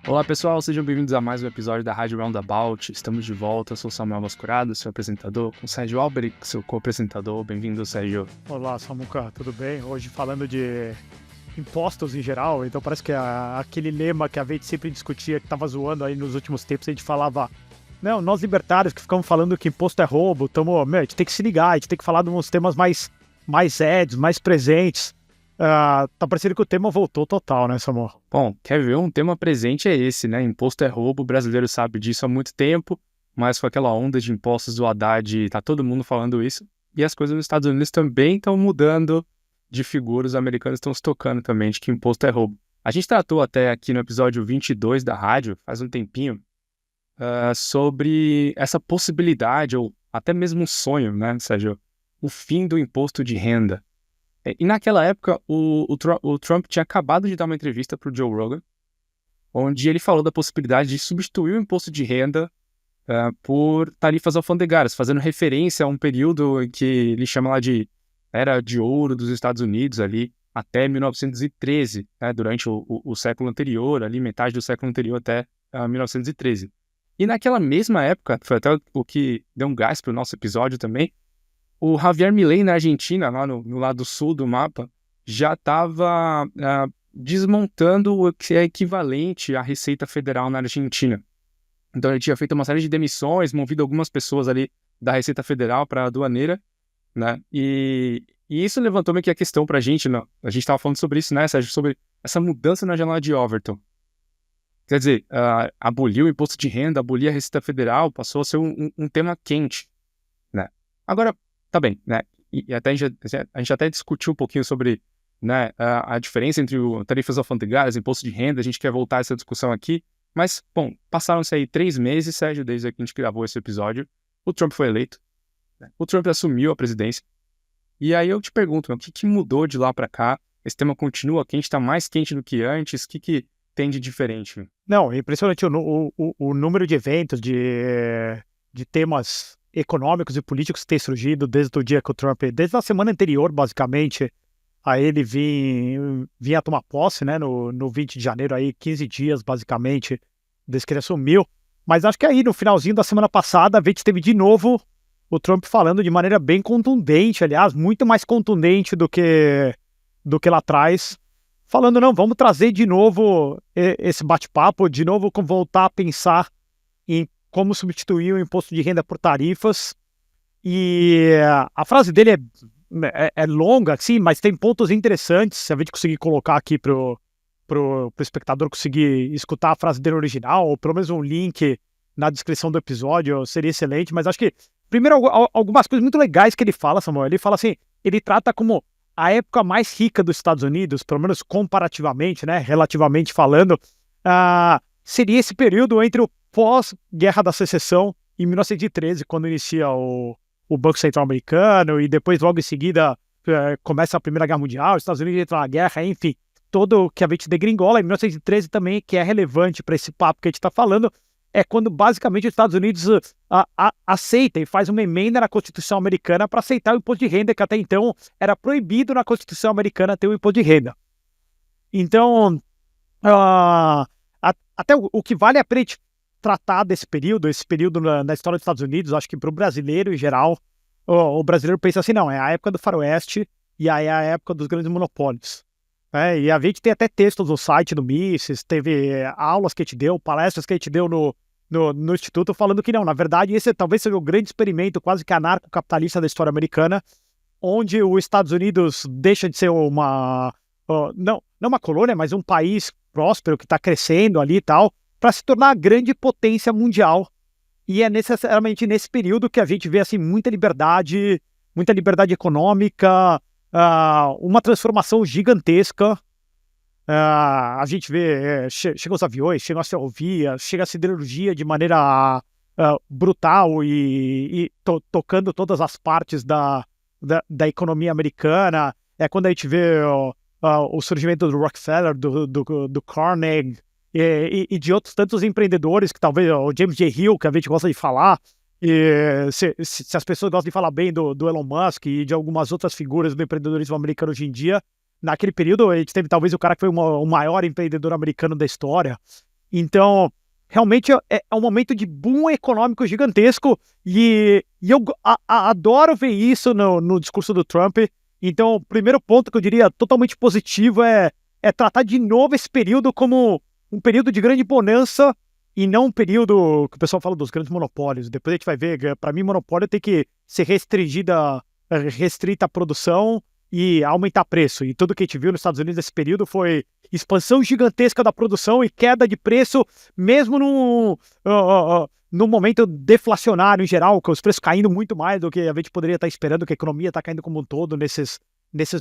Olá pessoal, sejam bem-vindos a mais um episódio da Rádio Roundabout. Estamos de volta, eu sou Samuel Mascurado, seu apresentador, com Sérgio Alberic, seu co-apresentador. Bem-vindo, Sérgio. Olá, Samuca, tudo bem? Hoje falando de impostos em geral, então parece que aquele lema que a gente sempre discutia, que estava zoando aí nos últimos tempos, a gente falava, não, nós libertários que ficamos falando que imposto é roubo, a gente tem que se ligar, a gente tem que falar de uns temas mais sérios, mais presentes. Tá parecendo que o tema voltou total, né, Samuel? Bom, quer ver? Um tema presente é esse, né? Imposto é roubo, o brasileiro sabe disso há muito tempo, mas com aquela onda de impostos do Haddad, tá todo mundo falando isso. E as coisas nos Estados Unidos também estão mudando de figura, os americanos estão se tocando também de que imposto é roubo. A gente tratou até aqui no episódio 22 da rádio, faz um tempinho, sobre essa possibilidade, ou até mesmo um sonho, né, Sérgio? O fim do imposto de renda. E naquela época, o Trump tinha acabado de dar uma entrevista para o Joe Rogan, onde ele falou da possibilidade de substituir o imposto de renda por tarifas alfandegárias, fazendo referência a um período em que ele chama lá de Era de Ouro dos Estados Unidos, ali até 1913, né, durante o século anterior, ali metade do século anterior até 1913. E naquela mesma época, foi até o que deu um gás para o nosso episódio também, o Javier Milei, na Argentina, lá no lado sul do mapa, já estava desmontando o que é equivalente à Receita Federal na Argentina. Então ele tinha feito uma série de demissões, movido algumas pessoas ali da Receita Federal para a aduaneira, né? E isso levantou meio que a questão para a gente, né? A gente estava falando sobre isso, né, Sérgio? Sobre essa mudança na janela de Overton. Quer dizer, abolir o imposto de renda, abolir a Receita Federal, passou a ser um tema quente, né? Agora, tá bem, né? E até a gente até discutiu um pouquinho sobre, né, a diferença entre tarifas alfandegárias, imposto de renda. A gente quer voltar a essa discussão aqui. Mas, bom, passaram-se aí 3 meses, Sérgio, desde que a gente gravou esse episódio. O Trump foi eleito, né? O Trump assumiu a presidência. E aí eu te pergunto, o que mudou de lá para cá? Esse tema continua quente, está mais quente do que antes? O que tem de diferente? Não, é impressionante o número de eventos, de temas econômicos e políticos que tem surgido desde o dia que o Trump, desde a semana anterior, basicamente, a ele vinha tomar posse, né, no 20 de janeiro, aí 15 dias, basicamente, desde que ele assumiu. Mas acho que aí, no finalzinho da semana passada, a gente teve de novo o Trump falando de maneira bem contundente, aliás, muito mais contundente do que lá atrás, falando, não, vamos trazer de novo esse bate-papo, de novo voltar a pensar em como substituir o imposto de renda por tarifas. E a frase dele é longa, sim, mas tem pontos interessantes. Se a gente conseguir colocar aqui pro espectador conseguir escutar a frase dele original, ou pelo menos um link na descrição do episódio, seria excelente. Mas acho que, primeiro, algumas coisas muito legais que ele fala, Samuel. Ele fala assim, ele trata como a época mais rica dos Estados Unidos, pelo menos comparativamente, né, relativamente falando, seria esse período entre o pós-Guerra da Secessão, em 1913, quando inicia o Banco Central Americano, e depois, logo em seguida, começa a Primeira Guerra Mundial, os Estados Unidos entram na guerra, enfim, todo que a gente degringola. Em 1913 também, que é relevante para esse papo que a gente está falando, é quando basicamente os Estados Unidos aceita e faz uma emenda na Constituição Americana para aceitar o imposto de renda, que até então era proibido na Constituição Americana ter o imposto de renda. Então, até o que vale a pena tratar desse período, esse período na história dos Estados Unidos, acho que para o brasileiro em geral, o brasileiro pensa assim, não, é a época do faroeste e aí é a época dos grandes monopólios. E a gente tem até textos no site do Mises, teve aulas que a gente deu, palestras que a gente deu no Instituto, falando que não, na verdade esse talvez seja o grande experimento quase que anarcocapitalista da história americana, onde os Estados Unidos deixa de ser não uma colônia, mas um país próspero que está crescendo ali e tal, para se tornar a grande potência mundial. E é necessariamente nesse período que a gente vê assim, muita liberdade econômica, uma transformação gigantesca. A gente vê, chega os aviões, chega as ferrovias, chega a siderurgia de maneira brutal e tocando todas as partes da economia americana. É quando a gente vê o surgimento do Rockefeller, do Carnegie, e de outros tantos empreendedores, que talvez o James J. Hill, que a gente gosta de falar, e se as pessoas gostam de falar bem do Elon Musk e de algumas outras figuras do empreendedorismo americano hoje em dia, naquele período a gente teve talvez o cara que foi o maior empreendedor americano da história. Então, realmente é um momento de boom econômico gigantesco e eu adoro ver isso no discurso do Trump. Então, o primeiro ponto que eu diria totalmente positivo é tratar de novo esse período como um período de grande bonança e não um período que o pessoal fala dos grandes monopólios. Depois a gente vai ver, para mim, monopólio tem que ser restrita a produção e aumentar preço. E tudo que a gente viu nos Estados Unidos nesse período foi expansão gigantesca da produção e queda de preço, mesmo no momento deflacionário em geral, com os preços caindo muito mais do que a gente poderia estar esperando, que a economia está caindo como um todo nesses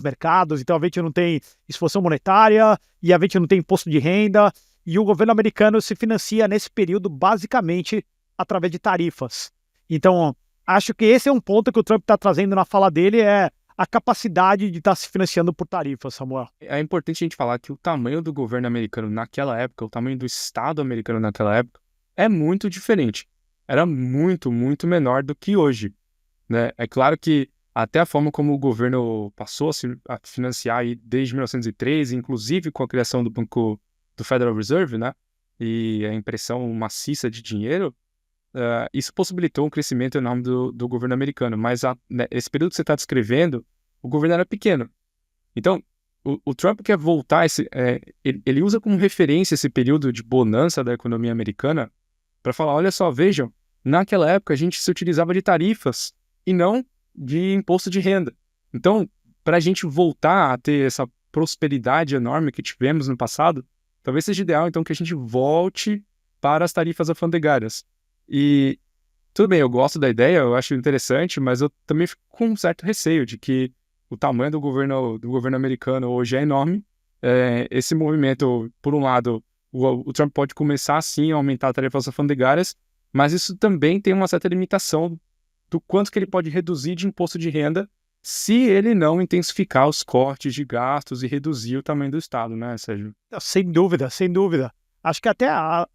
mercados. Então a gente não tem expansão monetária e a gente não tem imposto de renda. E o governo americano se financia nesse período basicamente através de tarifas. Então, acho que esse é um ponto que o Trump está trazendo na fala dele, é a capacidade de estar se financiando por tarifas, Samuel. É importante a gente falar que o tamanho do governo americano naquela época, o tamanho do Estado americano naquela época, é muito diferente. Era muito, muito menor do que hoje, né? É claro que até a forma como o governo passou a financiar aí desde 1913, inclusive com a criação do Banco do Federal Reserve, né? E a impressão maciça de dinheiro, isso possibilitou um crescimento enorme do governo americano. Mas né, esse período que você está descrevendo, o governo era pequeno. Então, o Trump quer voltar, ele usa como referência esse período de bonança da economia americana para falar, olha só, vejam, naquela época a gente se utilizava de tarifas e não de imposto de renda. Então, para a gente voltar a ter essa prosperidade enorme que tivemos no passado, talvez seja ideal, então, que a gente volte para as tarifas alfandegárias. E tudo bem, eu gosto da ideia, eu acho interessante, mas eu também fico com um certo receio de que o tamanho do governo americano hoje é enorme. Esse movimento, por um lado, o Trump pode começar, sim, a aumentar tarifas alfandegárias, mas isso também tem uma certa limitação do quanto que ele pode reduzir de imposto de renda se ele não intensificar os cortes de gastos e reduzir o tamanho do Estado, né, Sérgio? Sem dúvida, sem dúvida. Acho que até a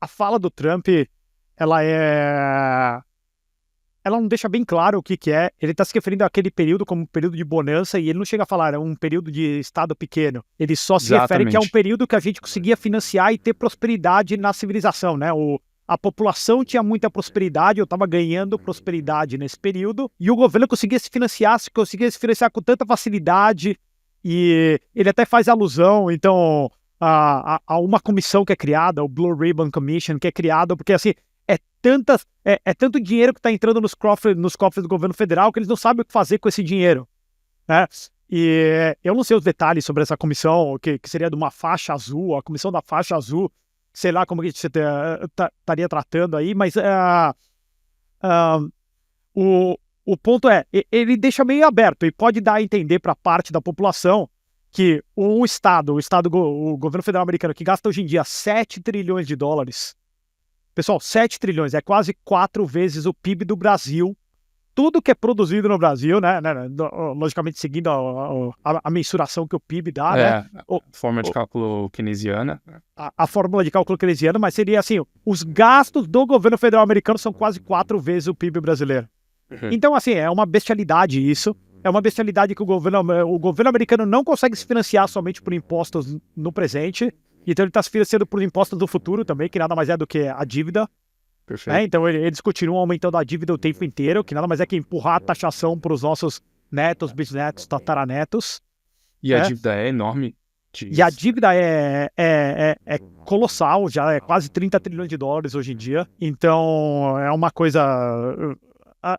fala do Trump, ela não deixa bem claro o que é. Ele está se referindo àquele período como um período de bonança e ele não chega a falar é um período de Estado pequeno. Ele só se refere que é um período que a gente conseguia financiar e ter prosperidade na civilização, né? A população tinha muita prosperidade, eu estava ganhando prosperidade nesse período, e o governo conseguia se financiar com tanta facilidade, e ele até faz alusão, então, a uma comissão que é criada, o Blue Ribbon Commission, que é criada, porque assim, é tanto dinheiro que está entrando nos cofres do governo federal que eles não sabem o que fazer com esse dinheiro, né? E eu não sei os detalhes sobre essa comissão, que seria de uma faixa azul, a comissão da faixa azul, sei lá como que você estaria tratando aí, mas o ponto ele deixa meio aberto e pode dar a entender para parte da população que o governo federal americano, que gasta hoje em dia 7 trilhões de dólares, pessoal, 7 trilhões, é quase 4 vezes o PIB do Brasil. Tudo que é produzido no Brasil, né, logicamente seguindo a mensuração que o PIB dá, né? Forma de cálculo keynesiana. A fórmula de cálculo keynesiana, mas seria assim, os gastos do governo federal americano são quase 4 vezes o PIB brasileiro. Uhum. Então, assim, é uma bestialidade isso. É uma bestialidade que o governo americano não consegue se financiar somente por impostos no presente. Então ele está se financiando por impostos do futuro também, que nada mais é do que a dívida. Perfeito. Então eles continuam aumentando a dívida o tempo inteiro, que nada mais é que empurrar a taxação para os nossos netos, bisnetos, tataranetos. E a dívida é enorme. E a dívida é colossal, já é quase 30 trilhões de dólares hoje em dia. Então é uma coisa,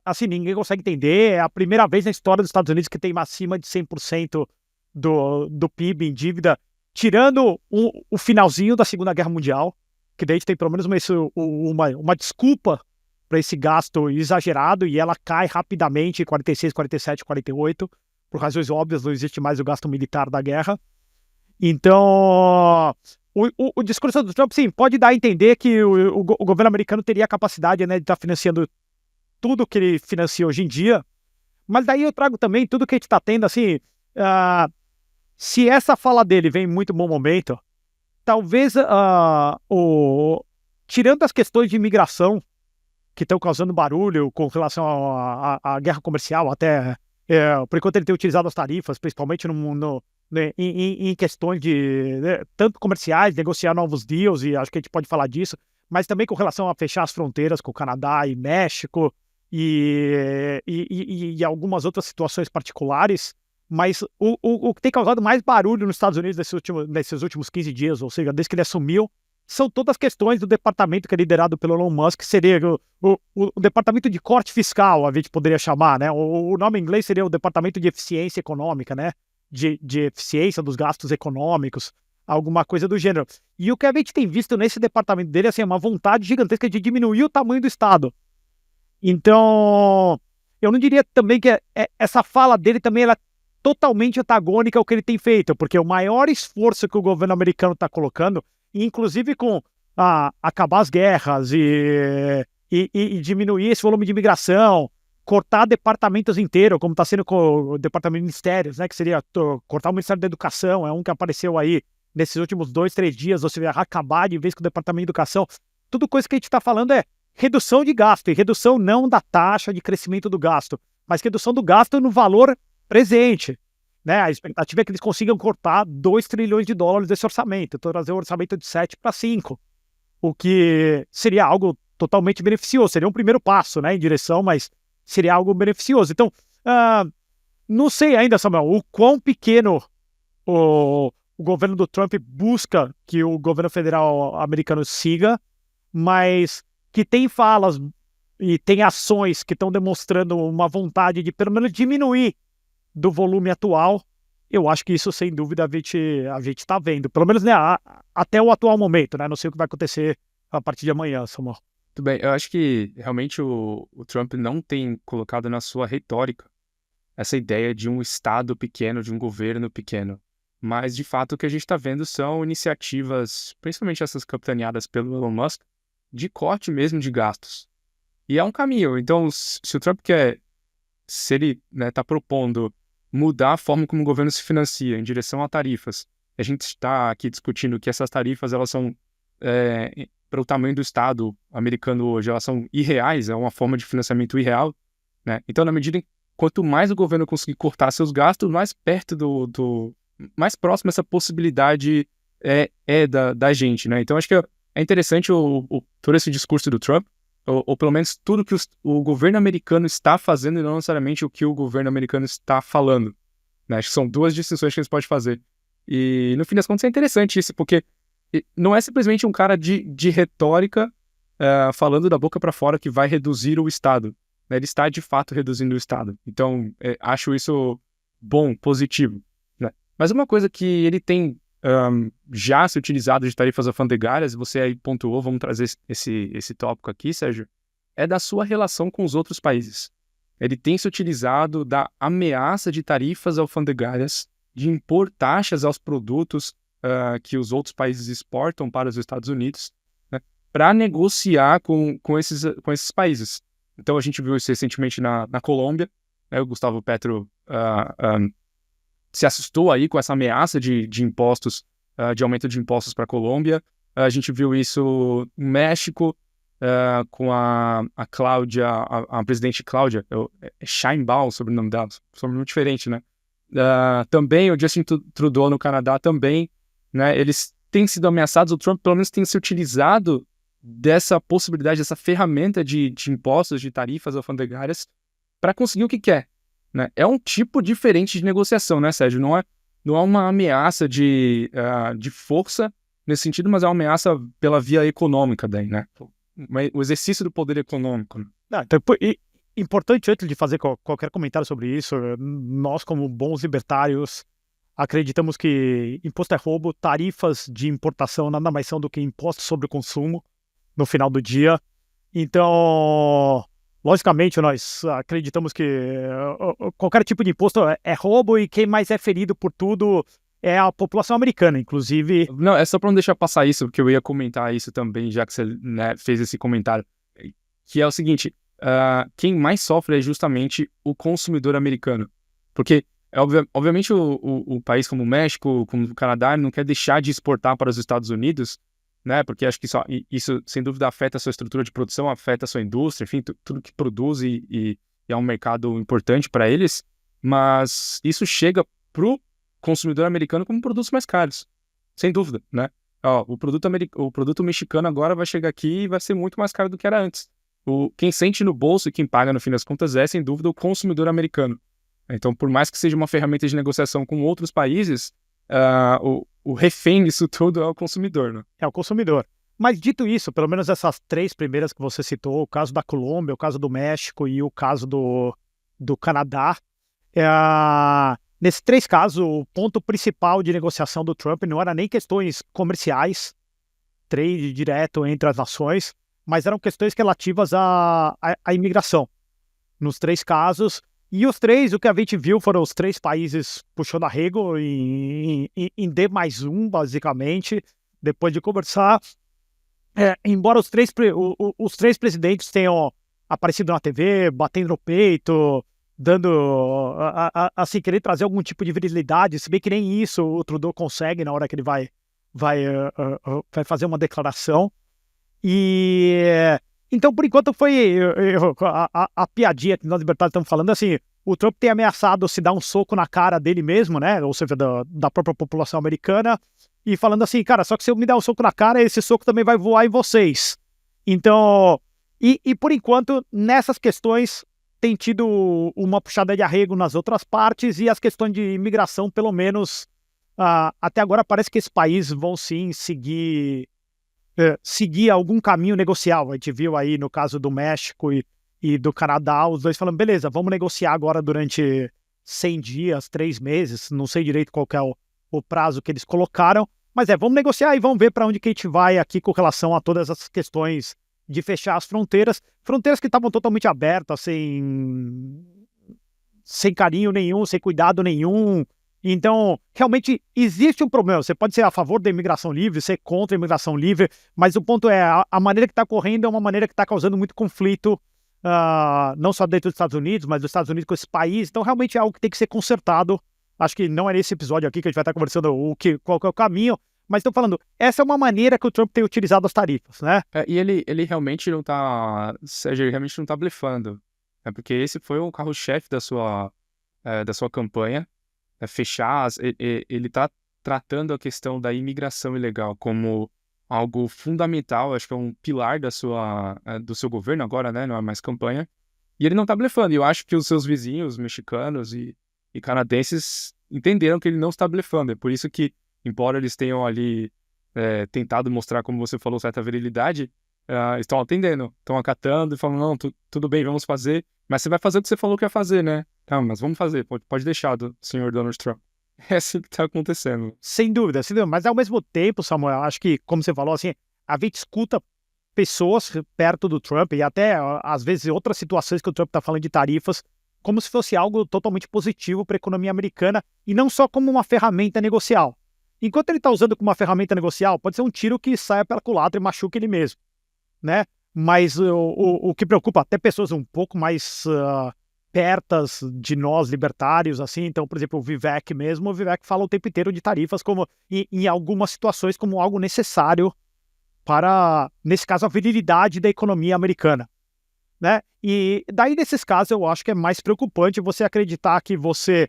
assim, ninguém consegue entender. É a primeira vez na história dos Estados Unidos que tem acima de 100% do PIB em dívida, tirando o finalzinho da Segunda Guerra Mundial, que daí tem pelo menos uma desculpa para esse gasto exagerado, e ela cai rapidamente em 46, 47, 48, por razões óbvias, não existe mais o gasto militar da guerra. Então, o discurso do Trump, sim, pode dar a entender que o governo americano teria a capacidade, né, de estar financiando tudo que ele financia hoje em dia, mas daí eu trago também tudo que a gente está tendo, assim, se essa fala dele vem em muito bom momento, talvez, tirando as questões de imigração que estão causando barulho com relação à guerra comercial, até por enquanto ele tem utilizado as tarifas, principalmente né, em questões de, né, tanto comerciais, negociar novos deals, e acho que a gente pode falar disso, mas também com relação a fechar as fronteiras com o Canadá e México e algumas outras situações particulares. Mas o que tem causado mais barulho nos Estados Unidos nesses últimos 15 dias, ou seja, desde que ele assumiu, são todas as questões do departamento que é liderado pelo Elon Musk, seria o departamento de corte fiscal, a gente poderia chamar, né? O nome em inglês seria o departamento de eficiência econômica, né? De eficiência dos gastos econômicos, alguma coisa do gênero. E o que a gente tem visto nesse departamento dele assim, é uma vontade gigantesca de diminuir o tamanho do Estado. Então, eu não diria também que essa fala dele também ela é totalmente antagônica ao que ele tem feito, porque o maior esforço que o governo americano está colocando, inclusive com acabar as guerras e diminuir esse volume de imigração, cortar departamentos inteiros, como está sendo com o departamento de ministérios, né, que seria cortar o Ministério da Educação, é um que apareceu aí nesses últimos 2, 3 dias, você vai acabar de vez com o departamento de educação. Tudo coisa que a gente está falando é redução de gasto, e redução não da taxa de crescimento do gasto, mas redução do gasto no valor presente. Né? A expectativa é que eles consigam cortar 2 trilhões de dólares desse orçamento, então trazer o orçamento de 7 para 5, o que seria algo totalmente beneficioso, seria um primeiro passo, né, em direção, mas seria algo beneficioso. Então, não sei ainda, Samuel, o quão pequeno o governo do Trump busca que o governo federal americano siga, mas que tem falas e tem ações que estão demonstrando uma vontade de, pelo menos, diminuir do volume atual. Eu acho que isso, sem dúvida, a gente está vendo. Pelo menos, né, até o atual momento, né? Não sei o que vai acontecer a partir de amanhã, Samuel. Tudo bem, eu acho que realmente o Trump não tem colocado na sua retórica essa ideia de um Estado pequeno, de um governo pequeno. Mas, de fato, o que a gente está vendo são iniciativas, principalmente essas capitaneadas pelo Elon Musk, de corte mesmo de gastos. E é um caminho. Então, se o Trump quer, se ele está propondo mudar a forma como o governo se financia em direção a tarifas, a gente está aqui discutindo que essas tarifas elas são, para o tamanho do Estado americano hoje, elas são irreais, é uma forma de financiamento irreal. Né? Então, na medida em quanto mais o governo conseguir cortar seus gastos, mais perto mais próximo essa possibilidade da gente, né? Então, acho que é interessante todo esse discurso do Trump, ou pelo menos tudo que o governo americano está fazendo e não necessariamente o que o governo americano está falando. Né? Acho que são duas distinções que eles podem fazer. E, no fim das contas, é interessante isso, porque não é simplesmente um cara de retórica falando da boca para fora que vai reduzir o Estado. Né? Ele está, de fato, reduzindo o Estado. Então, acho isso bom, positivo. Né? Mas uma coisa que ele tem já se utilizado de tarifas alfandegárias, você aí pontuou, vamos trazer esse tópico aqui, Sérgio, é da sua relação com os outros países. Ele tem se utilizado da ameaça de tarifas alfandegárias, de impor taxas aos produtos que os outros países exportam para os Estados Unidos, né, para negociar com esses países. Então a gente viu isso recentemente na Colômbia, né, o Gustavo Petro se assustou aí com essa ameaça de impostos, de aumento de impostos para a Colômbia. A gente viu isso no México, com a Cláudia, a presidente Cláudia, é Sheinbaum, o sobrenome dela, sobrenome diferente, né? Também o Justin Trudeau no Canadá também, né? Eles têm sido ameaçados, o Trump pelo menos tem se utilizado dessa possibilidade, dessa ferramenta de impostos, de tarifas alfandegárias, para conseguir o que quer. Né? É um tipo diferente de negociação, né, Sérgio? Não é uma ameaça de força nesse sentido, mas é uma ameaça pela via econômica daí, né? O exercício do poder econômico. Não, então, importante, antes de fazer qualquer comentário sobre isso, nós, como bons libertários, acreditamos que imposto é roubo, tarifas de importação nada mais são do que impostos sobre o consumo no final do dia. Então, logicamente, nós acreditamos que qualquer tipo de imposto é roubo e quem mais é ferido por tudo é a população americana, inclusive. Não, é só para não deixar passar isso, porque eu ia comentar isso também, já que você, né, fez esse comentário, que é o seguinte, quem mais sofre é justamente o consumidor americano, porque obviamente o país como o México, como o Canadá, não quer deixar de exportar para os Estados Unidos, né, porque acho que isso sem dúvida afeta a sua estrutura de produção, afeta a sua indústria, enfim, tudo que produz e é um mercado importante para eles, mas isso chega pro consumidor americano como produtos mais caros, sem dúvida, né? Ó, o produto mexicano agora vai chegar aqui e vai ser muito mais caro do que era antes. Quem sente no bolso e quem paga, no fim das contas, é, sem dúvida, o consumidor americano. Então, por mais que seja uma ferramenta de negociação com outros países, o refém disso tudo é o consumidor, né? É o consumidor. Mas dito isso, pelo menos essas 3 primeiras que você citou, o caso da Colômbia, o caso do México e o caso do Canadá, nesses 3 casos, o ponto principal de negociação do Trump não era nem questões comerciais, trade direto entre as nações, mas eram questões relativas à imigração. Nos 3 casos, e os 3, o que a gente viu foram os 3 países puxando arrego em D+1, basicamente, depois de conversar. Embora os 3 presidentes tenham aparecido na TV, batendo no peito, dando, assim, querer trazer algum tipo de virilidade, se bem que nem isso o Trudeau consegue na hora que ele vai fazer uma declaração. Então, por enquanto, foi a piadinha que nós libertários estamos falando, assim, o Trump tem ameaçado se dar um soco na cara dele mesmo, né, ou seja, da própria população americana, e falando assim, cara, só que se eu me der um soco na cara, esse soco também vai voar em vocês. Então, por enquanto, nessas questões, tem tido uma puxada de arrego nas outras partes, e as questões de imigração, pelo menos, até agora parece que esses países vão sim seguir algum caminho negocial. A gente viu aí no caso do México e do Canadá, os dois falando, beleza, vamos negociar agora durante 100 dias, 3 meses, não sei direito qual que é o prazo que eles colocaram, mas vamos negociar e vamos ver para onde que a gente vai aqui com relação a todas essas questões de fechar as fronteiras que estavam totalmente abertas, sem carinho nenhum, sem cuidado nenhum. Então, realmente existe um problema. Você pode ser a favor da imigração livre, ser contra a imigração livre, mas o ponto é, a maneira que está correndo é uma maneira que está causando muito conflito, não só dentro dos Estados Unidos, mas dos Estados Unidos com esse país. Então, realmente é algo que tem que ser consertado. Acho que não é nesse episódio aqui que a gente vai estar conversando qual que é o caminho, mas estou falando, essa é uma maneira que o Trump tem utilizado as tarifas, né? E ele realmente não tá, Sérgio, ele realmente não tá blefando, porque esse foi o carro-chefe da sua campanha, fechar, ele está tratando a questão da imigração ilegal como algo fundamental, acho que é um pilar do seu governo agora, né, não é mais campanha, e ele não está blefando, e eu acho que os seus vizinhos mexicanos e canadenses entenderam que ele não está blefando, é por isso que, embora eles tenham ali tentado mostrar, como você falou, certa virilidade, estão atendendo, estão acatando e falando, não, tudo bem, vamos fazer, mas você vai fazer o que você falou que ia fazer, né? Tá, mas vamos fazer, pode deixar, senhor Donald Trump. É assim que tá acontecendo. Sem dúvida, mas ao mesmo tempo, Samuel, acho que, como você falou, assim, a gente escuta pessoas perto do Trump e até, às vezes, outras situações que o Trump tá falando de tarifas, como se fosse algo totalmente positivo para a economia americana e não só como uma ferramenta negocial. Enquanto ele está usando como uma ferramenta negocial, pode ser um tiro que saia pela culatra e machuque ele mesmo, né? Mas o que preocupa até pessoas um pouco mais pertas de nós libertários, assim, então, por exemplo, o Vivek fala o tempo inteiro de tarifas como, em algumas situações, como algo necessário para, nesse caso, a virilidade da economia americana, né? E daí, nesses casos, eu acho que é mais preocupante você acreditar que você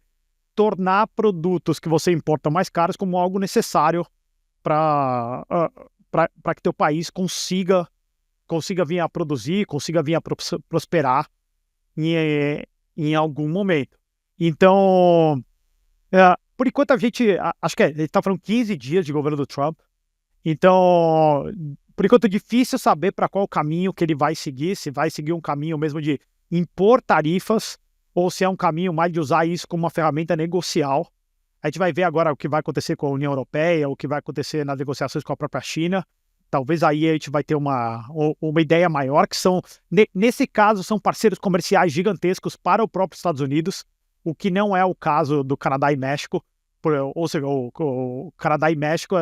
tornar produtos que você importa mais caros como algo necessário para que teu país consiga vir a produzir, consiga vir a prosperar em algum momento. Então, por enquanto a gente, acho que ele está falando 15 dias de governo do Trump, então, por enquanto é difícil saber para qual caminho que ele vai seguir, se vai seguir um caminho mesmo de impor tarifas, ou se é um caminho mais de usar isso como uma ferramenta negocial. A gente vai ver agora o que vai acontecer com a União Europeia, o que vai acontecer nas negociações com a própria China. Talvez aí a gente vai ter uma ideia maior, que são, nesse caso, são parceiros comerciais gigantescos para o próprio Estados Unidos, o que não é o caso do Canadá e México. Ou seja, o Canadá e México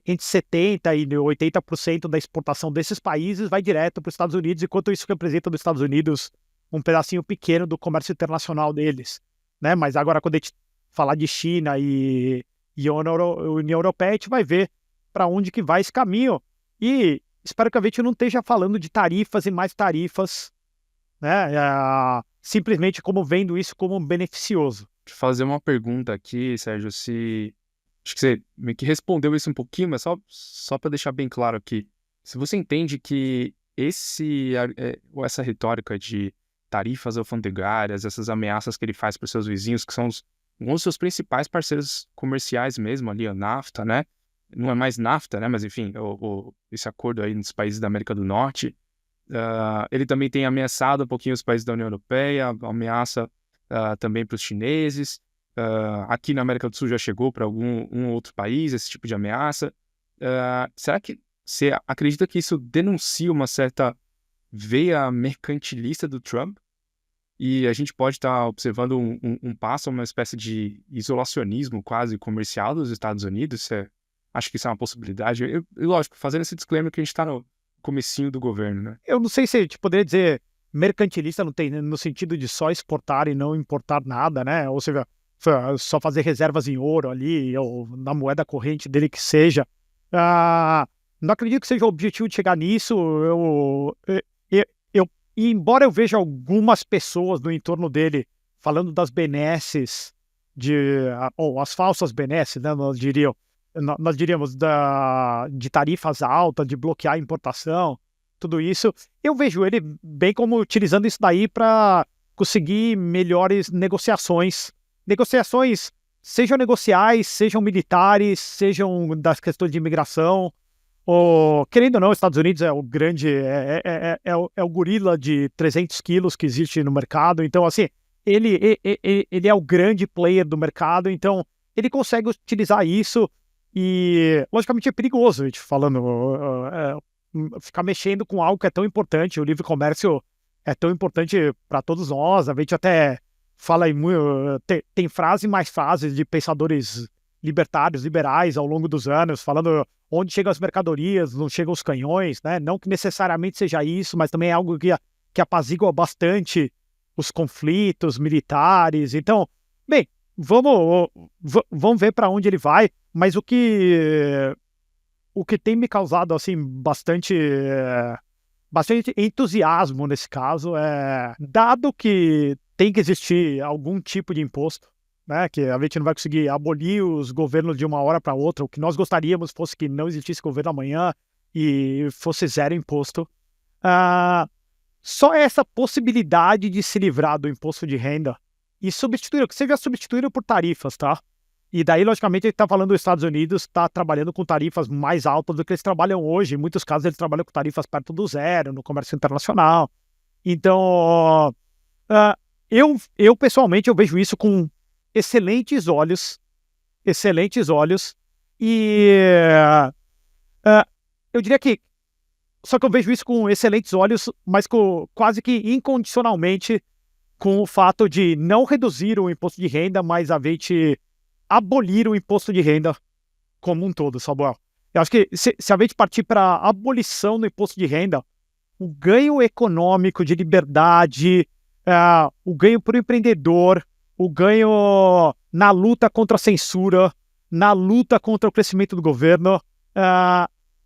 entre 70% e 80% da exportação desses países vai direto para os Estados Unidos, enquanto isso representa dos Estados Unidos um pedacinho pequeno do comércio internacional deles, né? Mas agora, quando a gente falar de China e União Europeia, a gente vai ver para onde que vai esse caminho. E espero que a gente não esteja falando de tarifas e mais tarifas, né? Simplesmente como vendo isso como beneficioso. te fazer uma pergunta aqui, Sérgio, se... Acho que você meio que respondeu isso um pouquinho, mas só para deixar bem claro aqui. Se você entende que ou essa retórica de tarifas alfandegárias, essas ameaças que ele faz para os seus vizinhos, que são um dos seus principais parceiros comerciais mesmo, ali, a NAFTA, né? Não é mais NAFTA, né? Mas enfim, esse acordo aí nos países da América do Norte. Ele também tem ameaçado um pouquinho os países da União Europeia, ameaça também para os chineses. Aqui na América do Sul já chegou para um outro país esse tipo de ameaça. Será que você acredita que isso denuncia uma certa veia mercantilista do Trump? E a gente pode estar observando um passo, uma espécie de isolacionismo quase comercial dos Estados Unidos? Você acha que isso é uma possibilidade? E lógico, fazendo esse disclaimer que a gente está no comecinho do governo, né? Eu não sei se te poderia dizer mercantilista não tem, no sentido de só exportar e não importar nada, né? Ou seja, só fazer reservas em ouro ali, ou na moeda corrente dele que seja. Não acredito que seja o objetivo de chegar nisso. E embora eu veja algumas pessoas no entorno dele falando das benesses, ou as falsas benesses, né? Nós diríamos de tarifas altas, de bloquear a importação, tudo isso, eu vejo ele bem como utilizando isso daí para conseguir melhores negociações. Negociações, sejam negociais, sejam militares, sejam das questões de imigração. Querendo ou não, os Estados Unidos é o grande, é o gorila de 300 quilos que existe no mercado. Então, assim, ele é o grande player do mercado, então ele consegue utilizar isso e, logicamente, é perigoso, a gente falando, ficar mexendo com algo que é tão importante. O livre comércio é tão importante para todos nós. A gente até fala tem frase mais frases de pensadores libertários, liberais ao longo dos anos, falando onde chegam as mercadorias, não chegam os canhões, né? Não que necessariamente seja isso, mas também é algo que apazigua bastante os conflitos militares. Então, bem, vamos ver para onde ele vai, mas o que tem me causado assim bastante entusiasmo nesse caso é, dado que tem que existir algum tipo de imposto, né, que a gente não vai conseguir abolir os governos de uma hora para outra. O que nós gostaríamos fosse que não existisse governo amanhã e fosse zero imposto. Só essa possibilidade de se livrar do imposto de renda e substituir, que seja substituído por tarifas, tá? E daí, logicamente, ele está falando dos Estados Unidos, está trabalhando com tarifas mais altas do que eles trabalham hoje. Em muitos casos, eles trabalham com tarifas perto do zero no comércio internacional. Então, eu pessoalmente, eu vejo isso com excelentes olhos, e eu diria que, só que eu vejo isso com excelentes olhos, mas quase que incondicionalmente, com o fato de não reduzir o imposto de renda, mas a gente abolir o imposto de renda como um todo, Samuel. Eu acho que se a gente partir para a abolição do imposto de renda, o ganho econômico de liberdade, o ganho para o empreendedor, o ganho na luta contra a censura, na luta contra o crescimento do governo,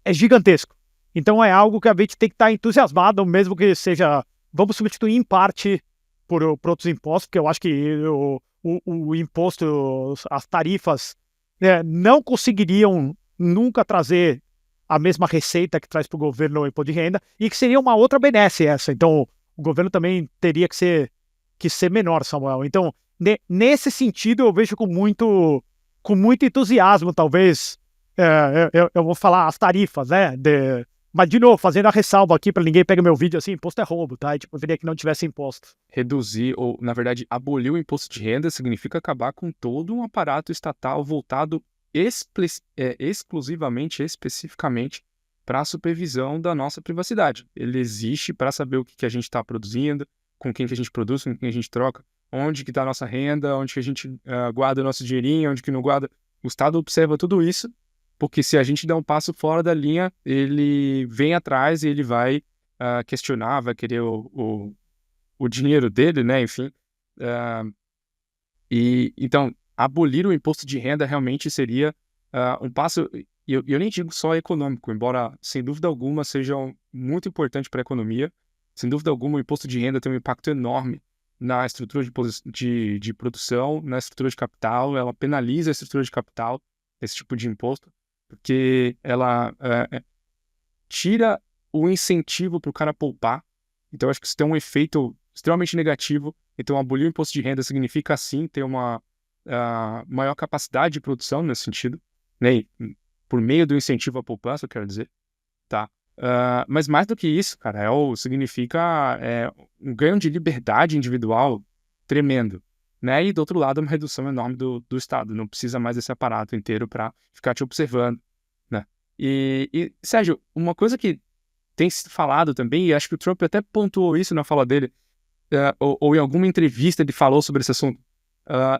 é gigantesco. Então é algo que a gente tem que estar entusiasmado, mesmo que seja, vamos substituir em parte por outros impostos, porque eu acho que o imposto, as tarifas, não conseguiriam nunca trazer a mesma receita que traz para o governo o imposto de renda, e que seria uma outra benesse essa. Então o governo também teria que ser menor, Samuel. Então, nesse sentido, eu vejo com muito entusiasmo, talvez, eu vou falar as tarifas, né? Mas, de novo, fazendo a ressalva aqui para ninguém pegar meu vídeo assim, imposto é roubo, tá? E, tipo, eu queria que não tivesse imposto. Reduzir, ou, na verdade, abolir o imposto de renda significa acabar com todo um aparato estatal voltado exclusivamente, especificamente, para a supervisão da nossa privacidade. Ele existe para saber o que a gente está produzindo, com quem que a gente produz, com quem a gente troca, onde que está a nossa renda, onde que a gente guarda o nosso dinheirinho, onde que não guarda. O Estado observa tudo isso, porque se a gente der um passo fora da linha, ele vem atrás e ele vai questionar, vai querer o dinheiro dele, né? Enfim. Então, abolir o imposto de renda realmente seria um passo, e eu nem digo só econômico, embora sem dúvida alguma seja muito importante para a economia. Sem dúvida alguma, o imposto de renda tem um impacto enorme na estrutura de produção, na estrutura de capital, ela penaliza a estrutura de capital, esse tipo de imposto, porque ela tira o incentivo para o cara poupar. Então, acho que isso tem um efeito extremamente negativo. Então, abolir o imposto de renda significa, sim, ter uma maior capacidade de produção nesse sentido, né? Por meio do incentivo à poupança, eu quero dizer, tá? Mas mais do que isso, cara, significa um ganho de liberdade individual tremendo, né? E do outro lado, uma redução enorme do Estado. Não precisa mais desse aparato inteiro para ficar te observando, né? E, Sérgio, uma coisa que tem se falado também, e acho que o Trump até pontuou isso na fala dele, ou em alguma entrevista ele falou sobre esse assunto.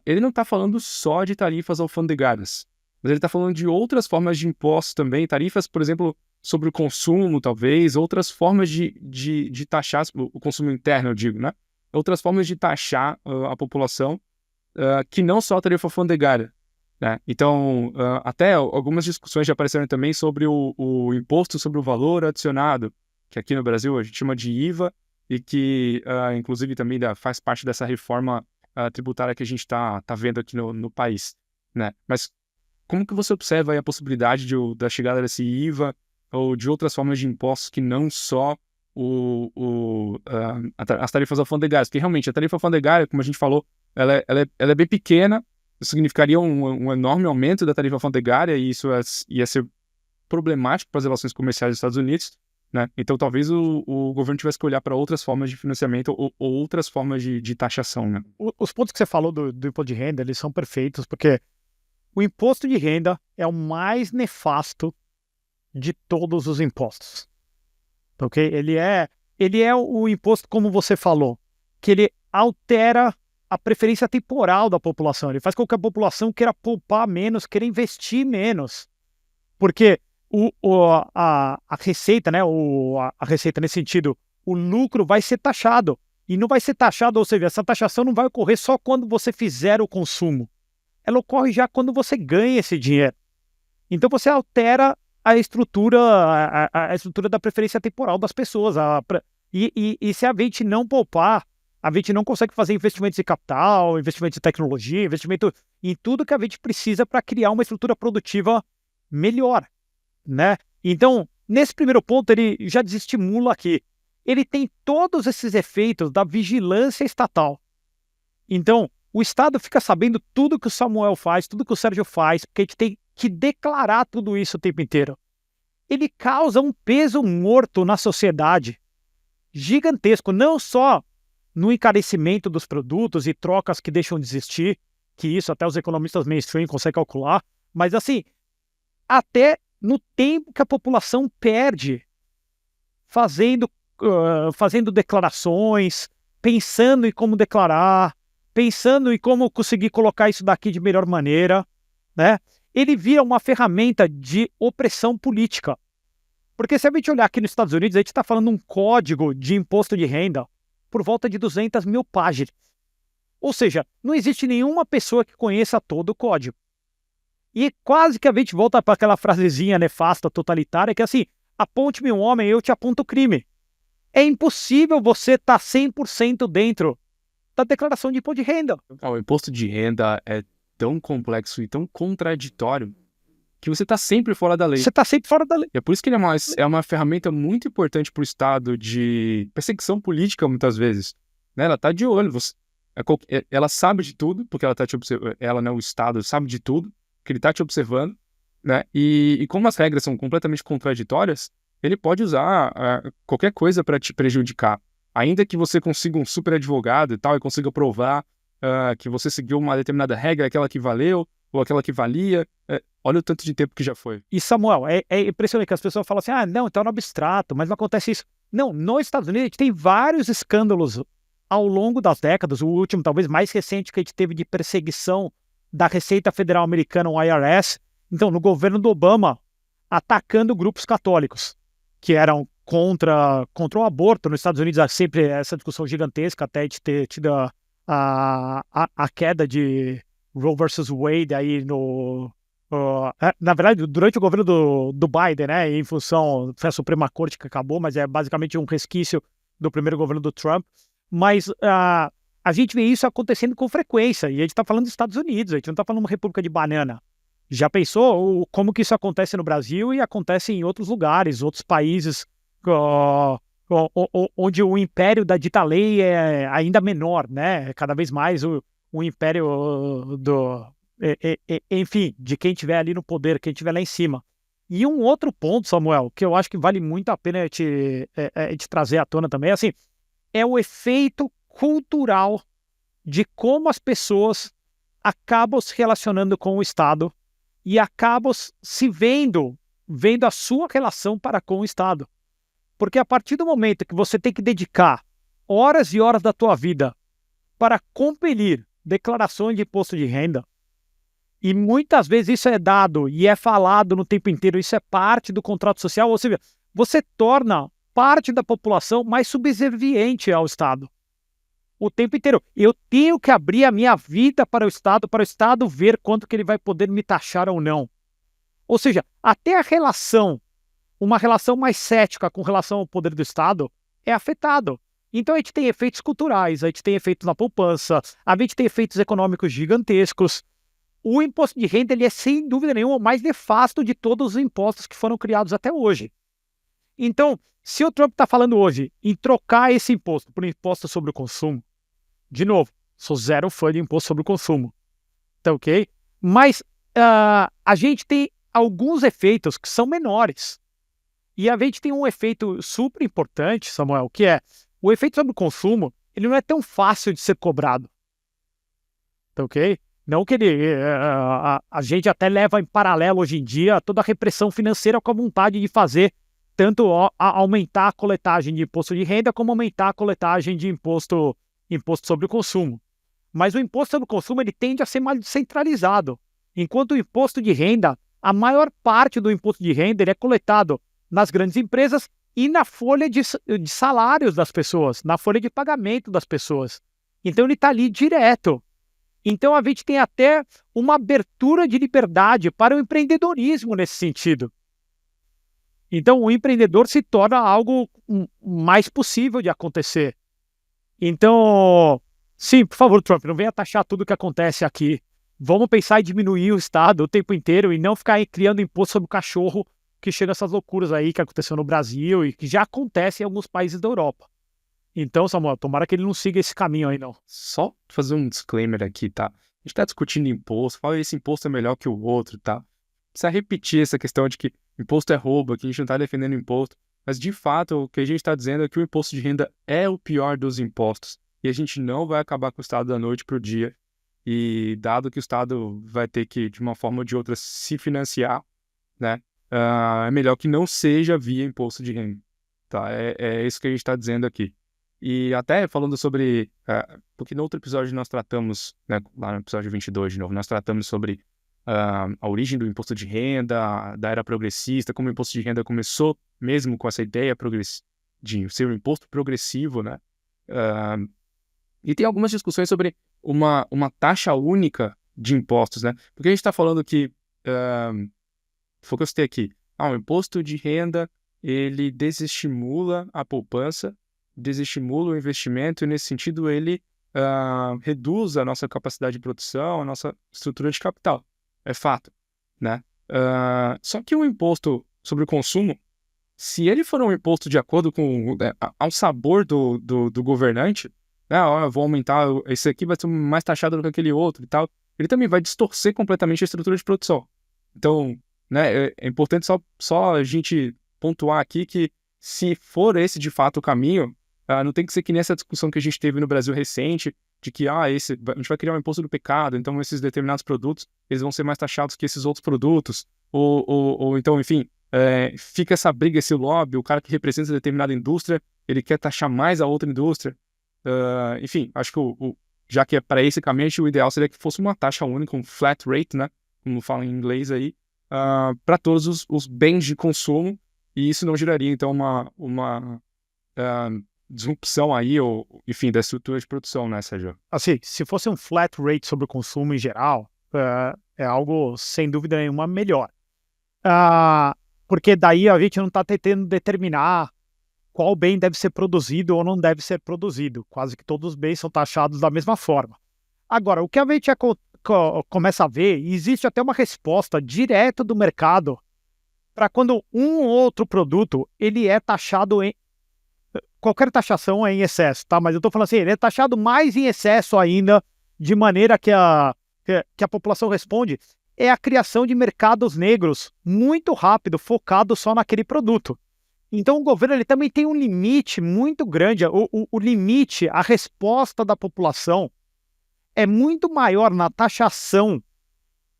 Ele não está falando só de tarifas alfandegárias, mas ele está falando de outras formas de impostos também, tarifas, por exemplo, sobre o consumo, talvez, outras formas de taxar o consumo interno, eu digo, né? Outras formas de taxar a população, que não só a tarifa alfandegária, né? Então, até algumas discussões já apareceram também sobre o imposto sobre o valor adicionado, que aqui no Brasil a gente chama de IVA, e que, inclusive, também faz parte dessa reforma tributária que a gente está vendo aqui no país, né? Mas como que você observa aí a possibilidade da chegada desse IVA ou de outras formas de impostos que não só as tarifas alfandegárias? Porque realmente a tarifa alfandegária, como a gente falou, ela é bem pequena, isso significaria um enorme aumento da tarifa alfandegária e isso ia ser problemático para as relações comerciais dos Estados Unidos, né? Então talvez o governo tivesse que olhar para outras formas de financiamento ou outras formas de taxação, né? Os pontos que você falou do imposto de renda, eles são perfeitos, porque o imposto de renda é o mais nefasto de todos os impostos. Ok? Ele é o imposto, como você falou, que ele altera a preferência temporal da população. Ele faz com que a população queira poupar menos, queira investir menos. Porque a receita, né? A receita nesse sentido, o lucro vai ser taxado. E não vai ser taxado, ou seja, essa taxação não vai ocorrer só quando você fizer o consumo. Ela ocorre já quando você ganha esse dinheiro. Então você altera a estrutura, a estrutura da preferência temporal das pessoas. E se a gente não poupar, a gente não consegue fazer investimentos em capital, investimentos em tecnologia, investimento em tudo que a gente precisa para criar uma estrutura produtiva melhor, né? Então, nesse primeiro ponto, ele já desestimula aqui. Ele tem todos esses efeitos da vigilância estatal. Então, o Estado fica sabendo tudo que o Samuel faz, tudo que o Sérgio faz, porque a gente tem que declarar tudo isso o tempo inteiro. Ele causa um peso morto na sociedade gigantesco, não só no encarecimento dos produtos e trocas que deixam de existir, que isso até os economistas mainstream conseguem calcular, mas assim, até no tempo que a população perde fazendo declarações, pensando em como declarar, pensando em como conseguir colocar isso daqui de melhor maneira, né? Ele vira uma ferramenta de opressão política. Porque se a gente olhar aqui nos Estados Unidos, a gente está falando um código de imposto de renda por volta de 200 mil páginas. Ou seja, não existe nenhuma pessoa que conheça todo o código. E quase que a gente volta para aquela frasezinha nefasta, totalitária, que é assim, aponte-me um homem, eu te aponto o crime. É impossível você estar 100% dentro da declaração de imposto de renda. O imposto de renda é tão complexo e tão contraditório que você está sempre fora da lei. Você está sempre fora da lei. E é por isso que ele é uma ferramenta muito importante para o Estado de perseguição política, muitas vezes. Né? Ela está de olho. Ela sabe de tudo, porque ela está te observando. Ela, né, o Estado, sabe de tudo, que ele está te observando. Né? E como as regras são completamente contraditórias, ele pode usar qualquer coisa para te prejudicar. Ainda que você consiga um super advogado e tal, e consiga provar que você seguiu uma determinada regra, aquela que valeu, ou aquela que valia, olha o tanto de tempo que já foi. E, Samuel, é impressionante que as pessoas falam assim, não, então é no abstrato, mas não acontece isso. Não, nos Estados Unidos a gente tem vários escândalos ao longo das décadas, o último, talvez mais recente que a gente teve de perseguição da Receita Federal Americana, o IRS, então, no governo do Obama, atacando grupos católicos, que eram contra o aborto. Nos Estados Unidos há sempre essa discussão gigantesca, até de ter tido a queda de Roe versus Wade aí na verdade, durante o governo do Biden, né, em função, foi a Suprema Corte que acabou, mas é basicamente um resquício do primeiro governo do Trump. Mas a gente vê isso acontecendo com frequência, e a gente está falando dos Estados Unidos, a gente não está falando de uma república de banana. Já pensou como que isso acontece no Brasil e acontece em outros lugares, outros países, onde o império da dita lei é ainda menor, né? Cada vez mais o império enfim, de quem estiver ali no poder, quem estiver lá em cima. E um outro ponto, Samuel, que eu acho que vale muito a pena te trazer à tona também, assim, é o efeito cultural de como as pessoas acabam se relacionando com o Estado e acabam se vendo a sua relação para com o Estado. Porque a partir do momento que você tem que dedicar horas e horas da tua vida para compelir declarações de imposto de renda, e muitas vezes isso é dado e é falado no tempo inteiro, isso é parte do contrato social, ou seja, você torna parte da população mais subserviente ao Estado. O tempo inteiro. Eu tenho que abrir a minha vida para o Estado ver quanto que ele vai poder me taxar ou não. Ou seja, até a relação, uma relação mais cética com relação ao poder do Estado, é afetado. Então a gente tem efeitos culturais, a gente tem efeitos na poupança, a gente tem efeitos econômicos gigantescos. O imposto de renda ele é, sem dúvida nenhuma, o mais nefasto de todos os impostos que foram criados até hoje. Então, se o Trump está falando hoje em trocar esse imposto por um imposto sobre o consumo, de novo, sou zero fã de imposto sobre o consumo, tá ok? Mas a gente tem alguns efeitos que são menores. E a gente tem um efeito super importante, Samuel, que é o efeito sobre o consumo, ele não é tão fácil de ser cobrado, tá ok? Não que a gente até leva em paralelo hoje em dia toda a repressão financeira com a vontade de fazer tanto aumentar a coletagem de imposto de renda como aumentar a coletagem de imposto sobre o consumo. Mas o imposto sobre o consumo ele tende a ser mais centralizado, enquanto o imposto de renda, a maior parte do imposto de renda ele é coletado nas grandes empresas e na folha de salários das pessoas, na folha de pagamento das pessoas. Então ele está ali direto. Então a gente tem até uma abertura de liberdade para o empreendedorismo nesse sentido. Então o empreendedor se torna algo mais possível de acontecer. Então, sim, por favor, Trump, não venha taxar tudo o que acontece aqui. Vamos pensar em diminuir o Estado o tempo inteiro e não ficar aí criando imposto sobre o cachorro que chega essas loucuras aí que aconteceu no Brasil e que já acontece em alguns países da Europa. Então, Samuel, tomara que ele não siga esse caminho aí, não. Só fazer um disclaimer aqui, tá? A gente tá discutindo imposto, fala esse imposto é melhor que o outro, tá? Precisa repetir essa questão de que imposto é roubo, que a gente não tá defendendo imposto. Mas, de fato, o que a gente está dizendo é que o imposto de renda é o pior dos impostos. E a gente não vai acabar com o Estado da noite para o dia. E dado que o Estado vai ter que, de uma forma ou de outra, se financiar, né? É melhor que não seja via imposto de renda. Tá? É isso que a gente está dizendo aqui. E até falando sobre... porque no outro episódio nós tratamos, né, lá no episódio 22 de novo, nós tratamos sobre a origem do imposto de renda, da era progressista, como o imposto de renda começou mesmo com essa ideia de ser um imposto progressivo, né? E tem algumas discussões sobre uma taxa única de impostos, né? Porque a gente está falando que, foi o que eu citei aqui, o imposto de renda, ele desestimula a poupança, desestimula o investimento, e nesse sentido ele reduz a nossa capacidade de produção, a nossa estrutura de capital. É fato, né? Só que o imposto sobre o consumo, se ele for um imposto de acordo com ao sabor do governante, né, eu vou aumentar, esse aqui vai ser mais taxado do que aquele outro e tal, ele também vai distorcer completamente a estrutura de produção. Então, né, é importante só a gente pontuar aqui que se for esse de fato o caminho, não tem que ser que nessa discussão que a gente teve no Brasil recente, de que a gente vai criar um imposto do pecado, então esses determinados produtos eles vão ser mais taxados que esses outros produtos, ou então, enfim, fica essa briga, esse lobby, o cara que representa determinada indústria, ele quer taxar mais a outra indústria. Enfim, acho que já que é para esse caminho, o ideal seria que fosse uma taxa única, um flat rate, né, como fala em inglês aí, para todos os bens de consumo, e isso não geraria, então, uma disrupção aí, ou, enfim, da estrutura de produção, né, Sérgio? Assim, se fosse um flat rate sobre o consumo em geral, é algo, sem dúvida nenhuma, melhor. Porque daí a gente não está tentando determinar qual bem deve ser produzido ou não deve ser produzido. Quase que todos os bens são taxados da mesma forma. Agora, o que a gente já começa a ver, existe até uma resposta direta do mercado para quando um ou outro produto ele é taxado em... Qualquer taxação é em excesso, tá? Mas eu estou falando assim, ele é taxado mais em excesso ainda, de maneira que a população responde, é a criação de mercados negros muito rápido, focado só naquele produto. Então o governo ele também tem um limite muito grande, o limite, a resposta da população é muito maior na taxação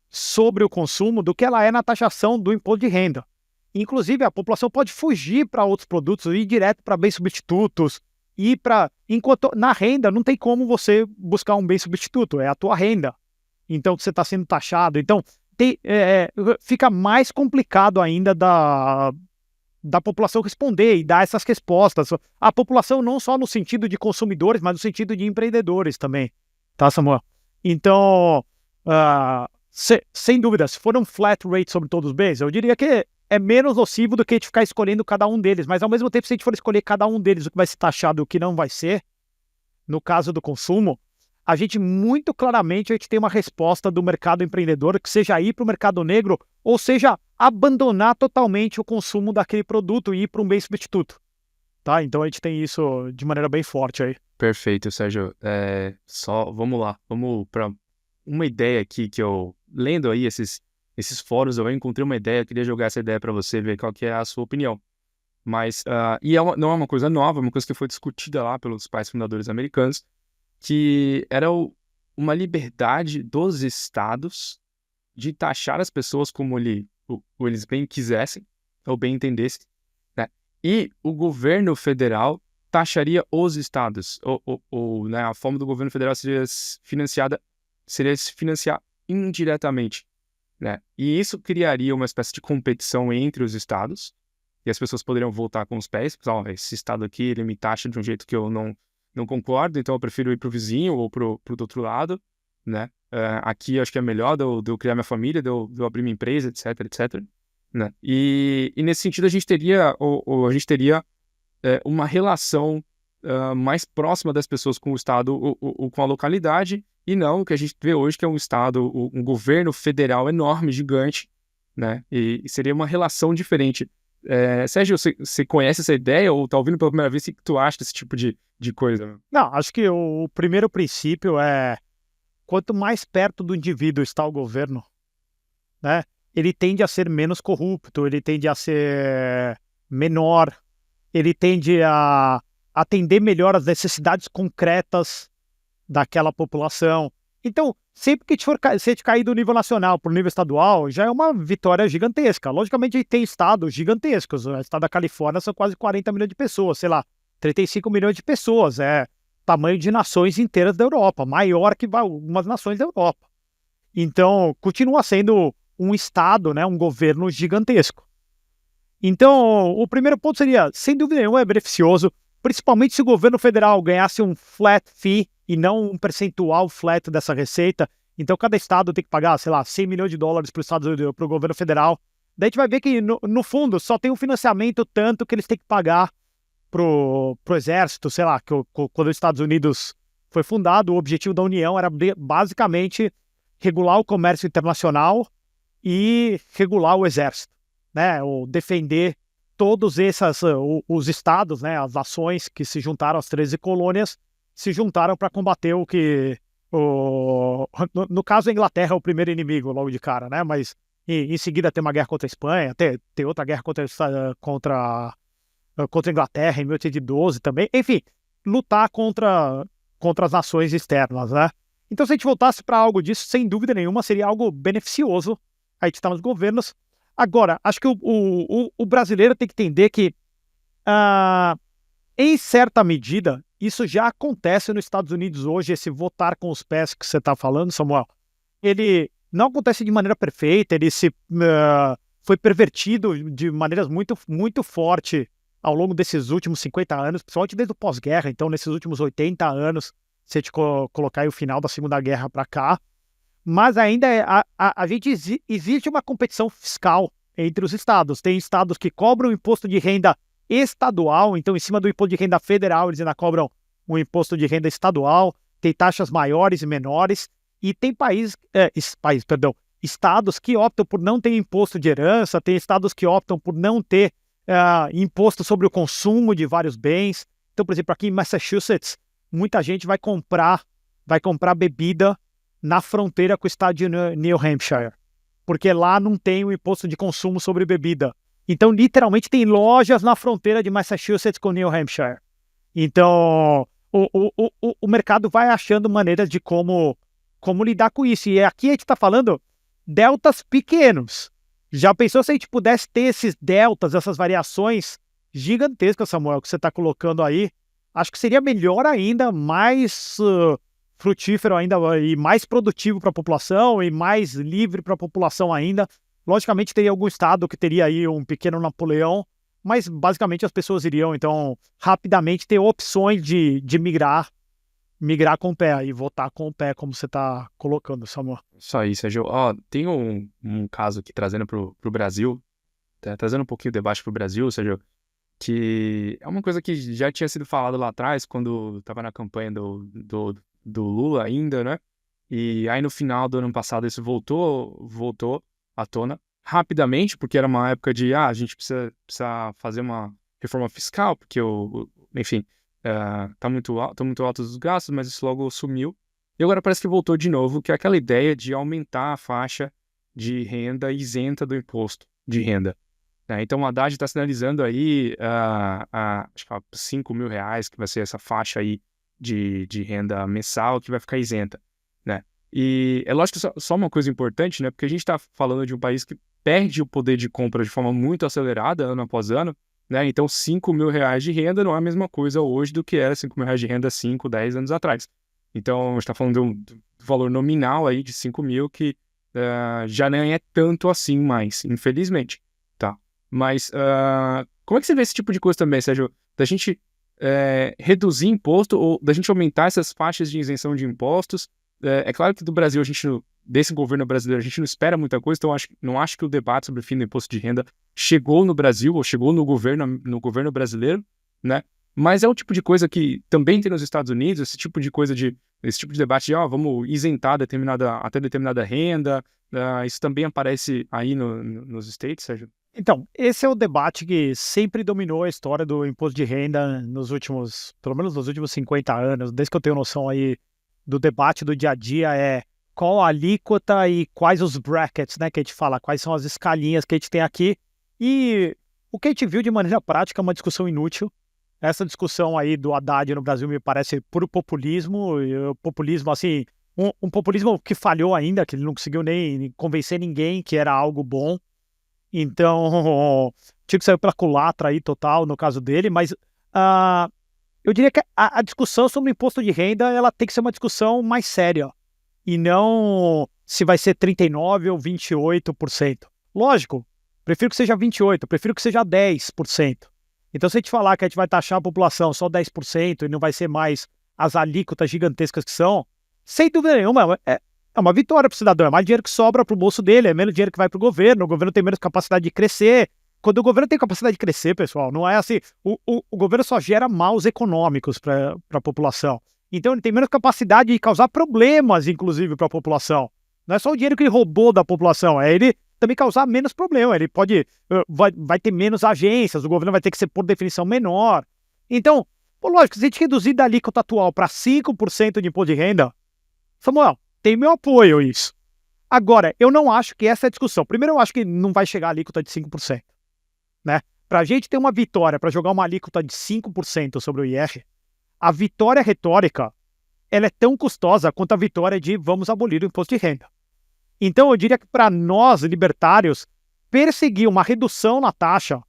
sobre o consumo do que ela é na taxação do imposto de renda. Inclusive, a população pode fugir para outros produtos, ir direto para bens substitutos, enquanto na renda não tem como você buscar um bem substituto, é a tua renda. Então você está sendo taxado. Então fica mais complicado ainda da população responder e dar essas respostas. A população não só no sentido de consumidores, mas no sentido de empreendedores também. Tá, Samuel? Então, sem dúvida, se for um flat rate sobre todos os bens, eu diria que é menos nocivo do que a gente ficar escolhendo cada um deles. Mas, ao mesmo tempo, se a gente for escolher cada um deles, o que vai ser taxado e o que não vai ser, no caso do consumo, a gente muito claramente a gente tem uma resposta do mercado empreendedor, que seja ir para o mercado negro, ou seja, abandonar totalmente o consumo daquele produto e ir para um bem substituto. Tá? Então a gente tem isso de maneira bem forte aí. Perfeito, Sérgio. Vamos lá. Vamos para uma ideia aqui que eu, lendo aí esses fóruns, eu encontrei uma ideia, queria jogar essa ideia para você, ver qual que é a sua opinião. Mas, não é uma coisa nova, é uma coisa que foi discutida lá pelos pais fundadores americanos, que era uma liberdade dos estados de taxar as pessoas como eles bem quisessem, ou bem entendessem, né? E o governo federal taxaria os estados, né, a forma do governo federal seria se financiar indiretamente, né? E isso criaria uma espécie de competição entre os estados, e as pessoas poderiam voltar com os pés, esse estado aqui ele me taxa de um jeito que eu não concordo, então eu prefiro ir para o vizinho ou para o outro lado, né? Aqui eu acho que é melhor de eu criar minha família, de eu abrir minha empresa, etc, né? E nesse sentido a gente teria uma relação mais próxima das pessoas com o estado ou com a localidade, e não o que a gente vê hoje, que é um estado, um governo federal enorme, gigante, né? E seria uma relação diferente. Sérgio, você conhece essa ideia ou tá ouvindo pela primeira vez? O que tu acha desse tipo de coisa? Não, acho que o primeiro princípio é quanto mais perto do indivíduo está o governo, né, ele tende a ser menos corrupto, ele tende a ser menor, ele tende a atender melhor as necessidades concretas daquela população. Então, sempre que se a gente cair do nível nacional para o nível estadual, já é uma vitória gigantesca. Logicamente, a gente tem estados gigantescos. O estado da Califórnia são quase 40 milhões de pessoas, sei lá, 35 milhões de pessoas. É tamanho de nações inteiras da Europa, maior que algumas nações da Europa. Então, continua sendo um estado, né, um governo gigantesco. Então, o primeiro ponto seria, sem dúvida nenhuma, é beneficioso, principalmente se o governo federal ganhasse um flat fee e não um percentual flat dessa receita. Então, cada estado tem que pagar, sei lá, 100 milhões de dólares para o governo federal. Daí a gente vai ver que, no fundo, só tem um financiamento tanto que eles têm que pagar pro exército, sei lá, quando os Estados Unidos foi fundado, o objetivo da União era basicamente regular o comércio internacional e regular o exército, né, ou defender todos os estados, né, as nações que se juntaram às 13 colônias, se juntaram para combater no caso a Inglaterra é o primeiro inimigo logo de cara, né, mas em seguida tem uma guerra contra a Espanha, tem outra guerra contra a Inglaterra em 1812 também, enfim, lutar contra as nações externas, né. Então, se a gente voltasse para algo disso, sem dúvida nenhuma, seria algo beneficioso a gente estar nos governos. Agora, acho que o brasileiro tem que entender que, em certa medida, isso já acontece nos Estados Unidos hoje, esse votar com os pés que você está falando, Samuel. Ele não acontece de maneira perfeita, ele foi pervertido de maneiras muito, muito fortes ao longo desses últimos 50 anos, principalmente desde o pós-guerra, então nesses últimos 80 anos, se a gente colocar aí o final da Segunda Guerra para cá, mas ainda existe uma competição fiscal entre os estados. Tem estados que cobram imposto de renda estadual, então em cima do imposto de renda federal eles ainda cobram um imposto de renda estadual, tem taxas maiores e menores, e tem estados que optam por não ter imposto de herança, tem estados que optam por não ter imposto sobre o consumo de vários bens. Então, por exemplo, aqui em Massachusetts, muita gente vai comprar bebida na fronteira com o estado de New Hampshire, porque lá não tem o imposto de consumo sobre bebida. Então, literalmente, tem lojas na fronteira de Massachusetts com New Hampshire. Então, o mercado vai achando maneiras de como lidar com isso. E aqui a gente está falando deltas pequenos. Já pensou se a gente pudesse ter esses deltas, essas variações gigantescas, Samuel, que você está colocando aí? Acho que seria melhor ainda, mais frutífero ainda e mais produtivo para a população e mais livre para a população ainda. Logicamente, teria algum estado que teria aí um pequeno Napoleão, mas basicamente as pessoas iriam, então, rapidamente ter opções de migrar com o pé e votar com o pé, como você está colocando, Samuel. Isso aí, Sérgio. Ó, tem um caso aqui trazendo pro Brasil, trazendo um pouquinho o debate pro Brasil, Sérgio, que é uma coisa que já tinha sido falado lá atrás, quando estava na campanha do Lula ainda, né? E aí no final do ano passado isso voltou à tona rapidamente, porque era uma época de, a gente precisa fazer uma reforma fiscal, porque enfim, tá muito altos os gastos, mas isso logo sumiu. E agora parece que voltou de novo, que é aquela ideia de aumentar a faixa de renda isenta do imposto de renda. Então o Haddad está sinalizando aí, acho que R$5.000, que vai ser essa faixa aí de renda mensal que vai ficar isenta, né? E é lógico que só uma coisa importante, né? Porque a gente está falando de um país que perde o poder de compra de forma muito acelerada, ano após ano, né? Então R$5.000 de renda não é a mesma coisa hoje do que era R$5.000 de renda 5, 10 anos atrás. Então a gente está falando de um valor nominal aí de 5.000 que já nem é tanto assim mais, infelizmente, tá? Mas como é que você vê esse tipo de coisa também, Sérgio? Da gente reduzir imposto ou da gente aumentar essas faixas de isenção de impostos? É claro que do Brasil, desse governo brasileiro, a gente não espera muita coisa, então não acho que o debate sobre o fim do imposto de renda chegou no Brasil ou chegou no governo brasileiro, né? Mas é o tipo de coisa que também tem nos Estados Unidos, esse tipo de debate de, vamos isentar até determinada renda, isso também aparece aí nos States, Sérgio? Então, esse é o debate que sempre dominou a história do imposto de renda pelo menos nos últimos 50 anos, desde que eu tenho noção aí do debate do dia a dia, qual a alíquota e quais os brackets, né, que a gente fala, quais são as escalinhas que a gente tem aqui. E o que a gente viu de maneira prática é uma discussão inútil. Essa discussão aí do Haddad no Brasil me parece puro populismo, e o populismo, assim, um populismo que falhou ainda, que ele não conseguiu nem convencer ninguém que era algo bom. Então, tinha que sair pela culatra aí total no caso dele, mas eu diria que a discussão sobre o imposto de renda ela tem que ser uma discussão mais séria e não se vai ser 39% ou 28%. Lógico, prefiro que seja 28%, prefiro que seja 10%. Então, se a gente falar que a gente vai taxar a população só 10% e não vai ser mais as alíquotas gigantescas que são, sem dúvida nenhuma, é uma vitória para o cidadão, é mais dinheiro que sobra para o bolso dele, é menos dinheiro que vai para o governo tem menos capacidade de crescer. Quando o governo tem capacidade de crescer, pessoal, não é assim, o governo só gera maus econômicos para a população. Então ele tem menos capacidade de causar problemas, inclusive, para a população. Não é só o dinheiro que ele roubou da população, é ele também causar menos problema. Ele vai ter menos agências, o governo vai ter que ser, por definição, menor. Então, lógico, se a gente reduzir da alíquota atual para 5% de imposto de renda, Samuel, tem meu apoio isso. Agora, eu não acho que essa é a discussão. Primeiro, eu acho que não vai chegar a alíquota de 5%. Né? Para a gente ter uma vitória, para jogar uma alíquota de 5% sobre o IR, a vitória retórica ela é tão custosa quanto a vitória de vamos abolir o imposto de renda. Então, eu diria que para nós, libertários, perseguir uma redução na taxa,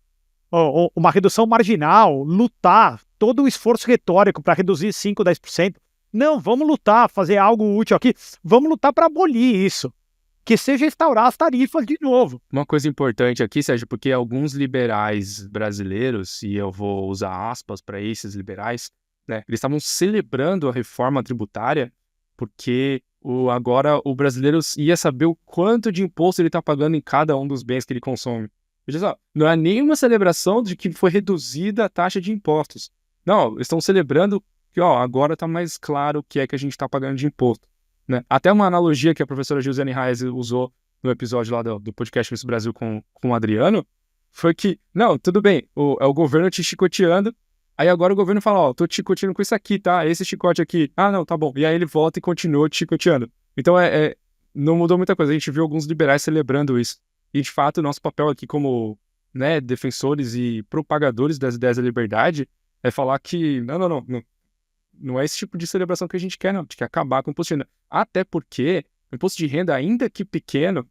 ou uma redução marginal, lutar, todo o esforço retórico para reduzir 5%, 10%, não, vamos lutar, fazer algo útil aqui, vamos lutar para abolir isso. Que seja instaurar as tarifas de novo. Uma coisa importante aqui, Sérgio, porque alguns liberais brasileiros, e eu vou usar aspas para esses liberais, né, eles estavam celebrando a reforma tributária porque agora o brasileiro ia saber o quanto de imposto ele está pagando em cada um dos bens que ele consome. Veja só, não é nenhuma celebração de que foi reduzida a taxa de impostos. Não, eles estão celebrando que, ó, agora tá mais claro o que é que a gente tá pagando de imposto, né? Até uma analogia que a professora Josiane Reis usou no episódio lá do podcast Miss Brasil com o Adriano, foi que, não, tudo bem, é o governo te chicoteando, aí agora o governo fala, ó, tô te chicoteando com isso aqui, tá? Esse chicote aqui. Ah, não, tá bom. E aí ele volta e continua te chicoteando. Então, não mudou muita coisa. A gente viu alguns liberais celebrando isso. E, de fato, o nosso papel aqui como, né, defensores e propagadores das ideias da liberdade é falar que, não é esse tipo de celebração que a gente quer, não. A gente quer acabar com o imposto de renda. Até porque o imposto de renda, ainda que pequeno,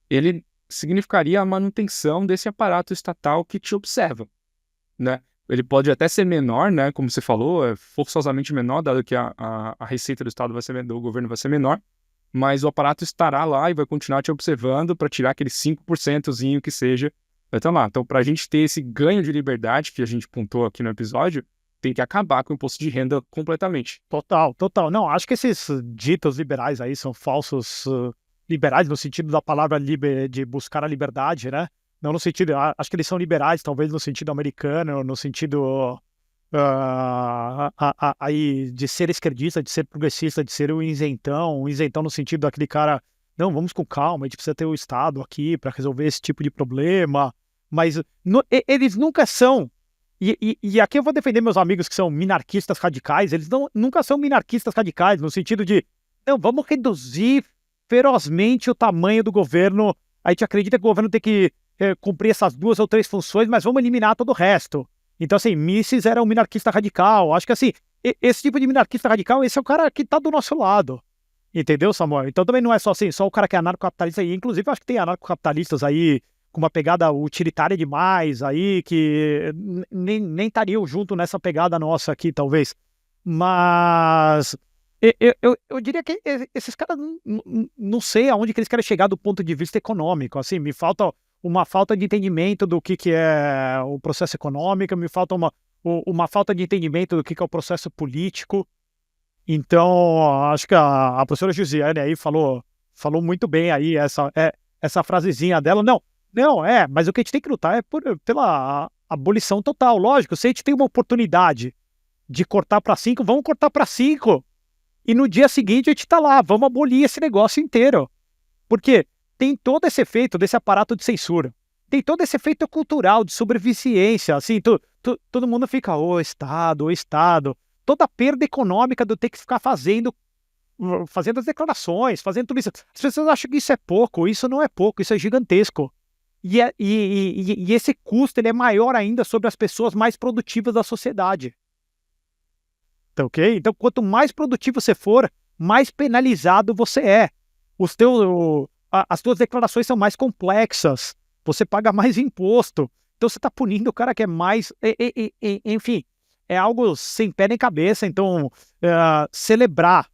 ele significaria a manutenção desse aparato estatal que te observa, né? Ele pode até ser menor, né? Como você falou, é forçosamente menor, dado que a receita do Estado do governo vai ser menor, mas o aparato estará lá e vai continuar te observando para tirar aquele 5%zinho que seja. Então, lá. Então, para a gente ter esse ganho de liberdade que a gente pontuou aqui no episódio, tem que acabar com o imposto de renda completamente. Total. Não, acho que esses ditos liberais aí são falsos liberais no sentido da palavra de buscar a liberdade, né? Não no sentido, acho que eles são liberais, talvez no sentido americano, no sentido aí de ser esquerdista, de ser progressista, de ser um isentão no sentido daquele cara, não, vamos com calma, a gente precisa ter o Estado aqui para resolver esse tipo de problema, mas eles nunca são, e aqui eu vou defender meus amigos que são minarquistas radicais, eles nunca são minarquistas radicais, no sentido de, não, vamos reduzir ferozmente o tamanho do governo, a gente acredita que o governo tem que cumprir essas 2 ou 3 funções, mas vamos eliminar todo o resto. Então, assim, Mises era um minarquista radical. Acho que, assim, esse tipo de minarquista radical, esse é o cara que tá do nosso lado. Entendeu, Samuel? Então também não é só assim, só o cara que é anarcocapitalista aí. Inclusive, eu acho que tem anarcocapitalistas aí com uma pegada utilitária demais aí, que nem estariam junto nessa pegada nossa aqui, talvez. Mas eu diria que esses caras, não sei aonde que eles querem chegar do ponto de vista econômico. Assim, me falta uma falta de entendimento do que é o processo econômico, me falta uma falta de entendimento do que é o processo político. Então, acho que a professora Josiane aí falou muito bem aí essa frasezinha dela. Não, mas o que a gente tem que lutar é pela abolição total. Lógico, se a gente tem uma oportunidade de cortar para 5, vamos cortar para 5. E no dia seguinte a gente tá lá, vamos abolir esse negócio inteiro. Porque tem todo esse efeito desse aparato de censura. Tem todo esse efeito cultural de sobrevivenciência. Assim, todo mundo fica, ô Estado. Toda a perda econômica de ter que ficar fazendo as declarações, fazendo tudo isso. As pessoas acham que isso é pouco. Isso não é pouco, isso é gigantesco. E esse custo ele é maior ainda sobre as pessoas mais produtivas da sociedade. Tá, ok? Então, quanto mais produtivo você for, mais penalizado você é. As tuas declarações são mais complexas. Você paga mais imposto. Então, você está punindo o cara que é mais... Enfim, é algo sem pé nem cabeça. Então, celebrar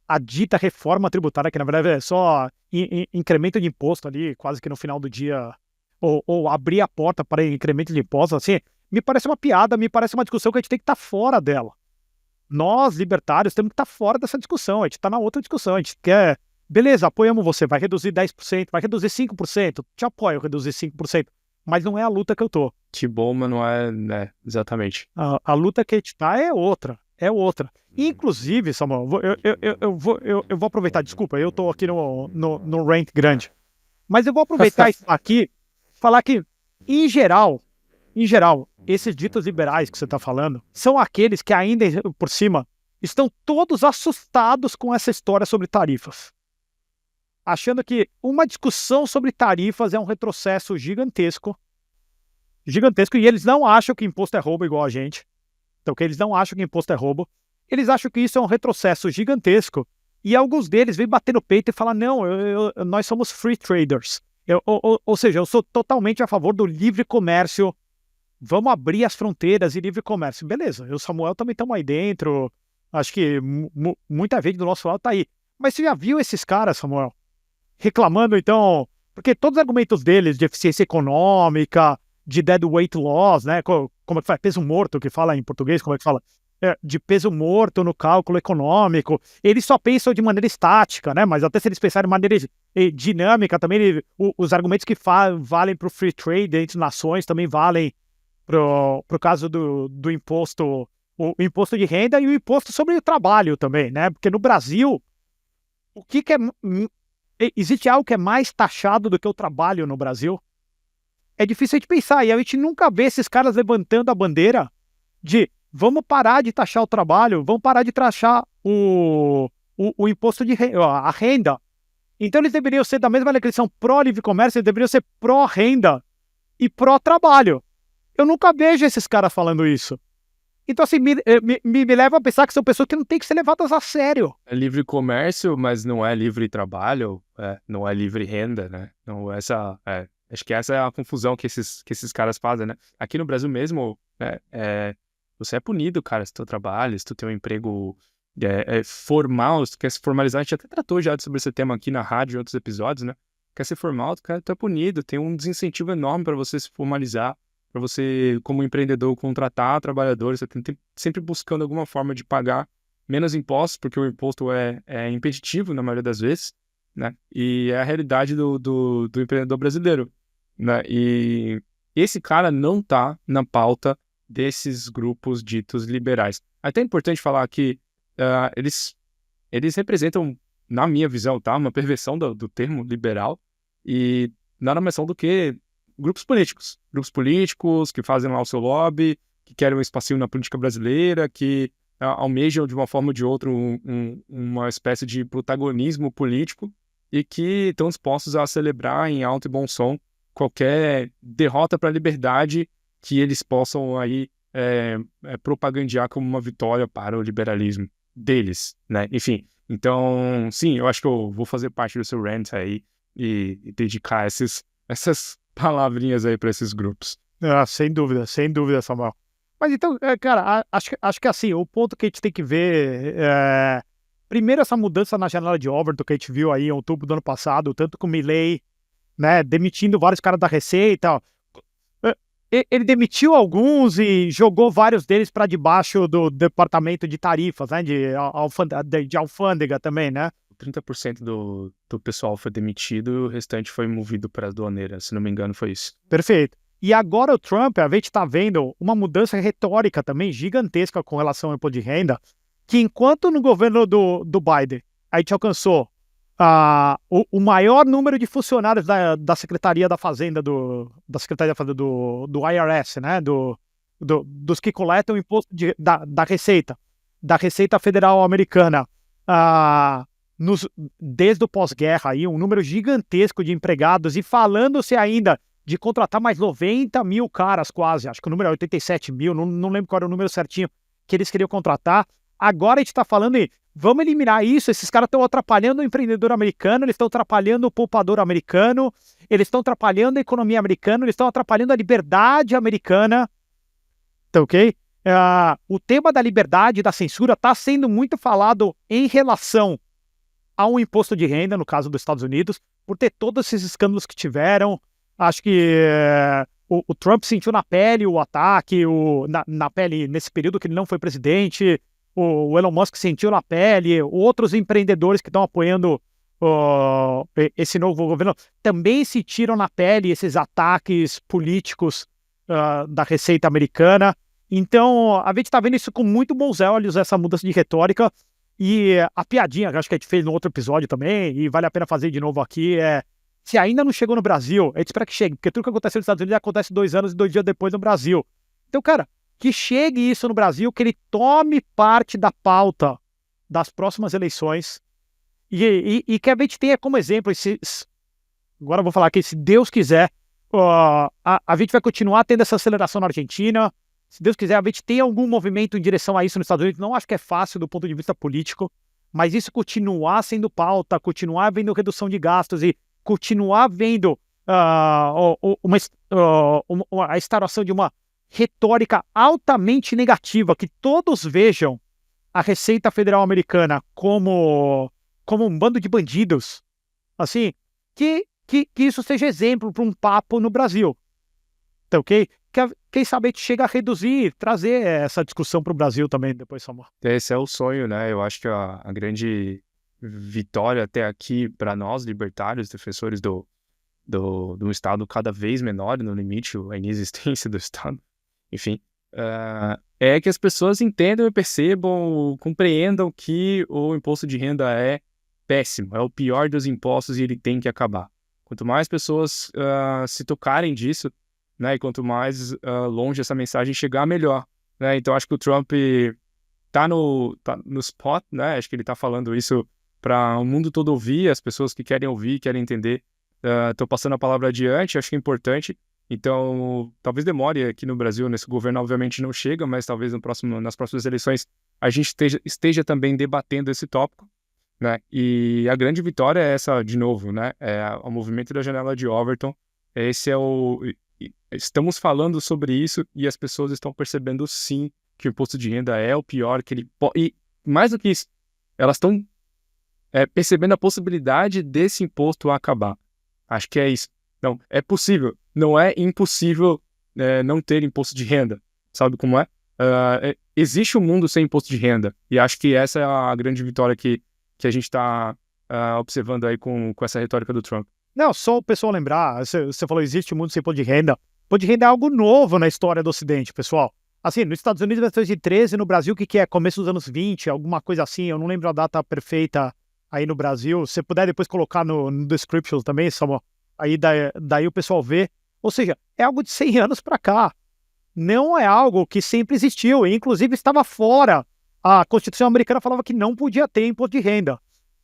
a dita reforma tributária, que na verdade é só incremento de imposto ali, quase que no final do dia, ou abrir a porta para incremento de imposto, assim, me parece uma piada, me parece uma discussão que a gente tem que estar fora dela. Nós, libertários, temos que estar fora dessa discussão, a gente está na outra discussão, a gente quer, beleza, apoiamos você, vai reduzir 10%, vai reduzir 5%, te apoio reduzir 5%, mas não é a luta que eu tô. Que bom, mas não é, né, exatamente. A luta que a gente tá é outra. Inclusive, Samuel, eu vou aproveitar, desculpa, eu tô aqui no rant grande, mas eu vou aproveitar isso aqui, falar que, em geral, esses ditos liberais que você está falando são aqueles que ainda, por cima, estão todos assustados com essa história sobre tarifas. Achando que uma discussão sobre tarifas é um retrocesso gigantesco, e eles não acham que imposto é roubo igual a gente. Então, que eles não acham que imposto é roubo. Eles acham que isso é um retrocesso gigantesco. E alguns deles vêm bater no peito e falar, não, nós somos free traders. Ou seja, eu sou totalmente a favor do livre comércio. Vamos abrir as fronteiras e livre comércio. Beleza, eu e o Samuel também estamos aí dentro. Acho que muita gente do nosso lado está aí. Mas você já viu esses caras, Samuel, reclamando, então... Porque todos os argumentos deles de eficiência econômica, de dead weight loss, né? Como é que fala? Peso morto, que fala em português, como é que fala? de peso morto no cálculo econômico. Eles só pensam de maneira estática, né? Mas até se eles pensarem de maneira dinâmica, também os argumentos que valem para o free trade entre nações também valem para o caso do imposto, o imposto de renda e o imposto sobre o trabalho também, né? Porque no Brasil, o que é... Existe algo que é mais taxado do que o trabalho no Brasil? É difícil de pensar, e a gente nunca vê esses caras levantando a bandeira de vamos parar de taxar o trabalho, vamos parar de taxar o imposto de renda, a renda. Então eles deveriam ser, da mesma maneira que eles são pró-livre comércio, eles deveriam ser pró-renda e pró-trabalho. Eu nunca vejo esses caras falando isso. Então, assim, me leva a pensar que são pessoas que não têm que ser levadas a sério. É livre comércio, mas não é livre trabalho, não é livre renda, né? Não, acho que essa é a confusão que esses caras fazem, né? Aqui no Brasil mesmo, você é punido, cara, se tu trabalha, se tu tem um emprego formal, se tu quer se formalizar. A gente até tratou já sobre esse tema aqui na rádio em outros episódios, né? Quer ser formal, tu é punido, tem um desincentivo enorme para você se formalizar, para você, como empreendedor, contratar trabalhadores, você tem sempre buscando alguma forma de pagar menos impostos, porque o imposto é impeditivo na maioria das vezes, né? E é a realidade do empreendedor brasileiro, né? E esse cara não tá na pauta desses grupos ditos liberais. Até é importante falar que eles representam, na minha visão, tá? Uma perversão do termo liberal e nada mais são do que grupos políticos que fazem lá o seu lobby, que querem um espacinho na política brasileira, que almejam de uma forma ou de outra uma espécie de protagonismo político e que estão dispostos a celebrar em alto e bom som qualquer derrota para a liberdade que eles possam aí propagandear como uma vitória para o liberalismo deles, né? Enfim, então, sim, eu acho que eu vou fazer parte do seu rant aí e dedicar essas palavrinhas aí para esses grupos. Sem dúvida, Samuel. Mas então, cara, acho que assim, o ponto que a gente tem que ver primeiro essa mudança na janela de Overton que a gente viu aí em outubro do ano passado, tanto com o Milei, né, demitindo vários caras da Receita. Ele demitiu alguns e jogou vários deles para debaixo do departamento de tarifas, né, de alfândega também, né? 30% do pessoal foi demitido e o restante foi movido para a aduaneira, se não me engano foi isso. Perfeito. E agora o Trump, a gente está vendo uma mudança retórica também gigantesca com relação ao imposto de renda, que enquanto no governo do Biden a gente alcançou o maior número de funcionários da Secretaria da Fazenda, do IRS, né, dos que coletam o imposto da Receita Federal Americana, desde o pós-guerra, aí, um número gigantesco de empregados, e falando-se ainda de contratar mais 90 mil caras quase, acho que o número é 87 mil, não lembro qual era o número certinho que eles queriam contratar. Agora a gente está falando em vamos eliminar isso, esses caras estão atrapalhando o empreendedor americano, eles estão atrapalhando o poupador americano, eles estão atrapalhando a economia americana, eles estão atrapalhando a liberdade americana, tá ok? O tema da liberdade e da censura está sendo muito falado em relação a um imposto de renda, no caso dos Estados Unidos, por ter todos esses escândalos que tiveram. Acho que o Trump sentiu na pele o ataque, na pele nesse período que ele não foi presidente, o Elon Musk sentiu na pele, outros empreendedores que estão apoiando esse novo governo também sentiram na pele esses ataques políticos da Receita americana. Então, a gente está vendo isso com muito bons olhos, essa mudança de retórica. E a piadinha, que acho que a gente fez no outro episódio também, e vale a pena fazer de novo aqui, se ainda não chegou no Brasil, a gente espera que chegue, porque tudo que aconteceu nos Estados Unidos acontece 2 anos e 2 dias depois no Brasil. Então, cara, que chegue isso no Brasil, que ele tome parte da pauta das próximas eleições e que a gente tenha como exemplo, agora eu vou falar aqui, se Deus quiser, a gente vai continuar tendo essa aceleração na Argentina. Se Deus quiser, a gente tem algum movimento em direção a isso nos Estados Unidos. Não acho que é fácil do ponto de vista político, mas isso continuar sendo pauta, continuar vendo redução de gastos e continuar vendo a instauração de uma retórica altamente negativa, que todos vejam a Receita Federal Americana como um bando de bandidos, assim, que isso seja exemplo para um papo no Brasil. tá ok? Quem sabe a gente chega a reduzir, trazer essa discussão para o Brasil também depois, Samuel. Esse é o sonho, né? Eu acho que a grande vitória até aqui para nós, libertários, defensores do Estado cada vez menor, no limite, a inexistência do Estado, enfim, é que as pessoas entendam e percebam, compreendam que o imposto de renda é péssimo, é o pior dos impostos e ele tem que acabar. Quanto mais pessoas se tocarem disso, né, e quanto mais longe essa mensagem chegar, melhor. Né? Então, acho que o Trump tá no spot, né? Acho que ele está falando isso para o mundo todo ouvir, as pessoas que querem ouvir, querem entender. Estou passando a palavra adiante, acho que é importante. Então, talvez demore aqui no Brasil, nesse governo obviamente não chega, mas talvez nas próximas eleições a gente esteja também debatendo esse tópico, né? E a grande vitória é essa, de novo, né? É o movimento da janela de Overton. Estamos falando sobre isso e as pessoas estão percebendo sim que o imposto de renda é o pior que ele pode. E mais do que isso, elas estão percebendo a possibilidade desse imposto acabar. Acho que é isso. Não, é possível. Não é impossível não ter imposto de renda. Sabe como é? Existe um mundo sem imposto de renda. E acho que essa é a grande vitória que a gente está observando aí com essa retórica do Trump. Não, só o pessoal lembrar, você falou, existe um mundo sem imposto de renda. Imposto de renda é algo novo na história do Ocidente, pessoal. Assim, nos Estados Unidos é 2013, no Brasil, o que é? Começo dos anos 20, alguma coisa assim, eu não lembro a data perfeita aí no Brasil. Se puder depois colocar no description também, Samuel, aí daí o pessoal vê. Ou seja, é algo de 100 anos para cá. Não é algo que sempre existiu, e inclusive estava fora. A Constituição americana falava que não podia ter imposto de renda.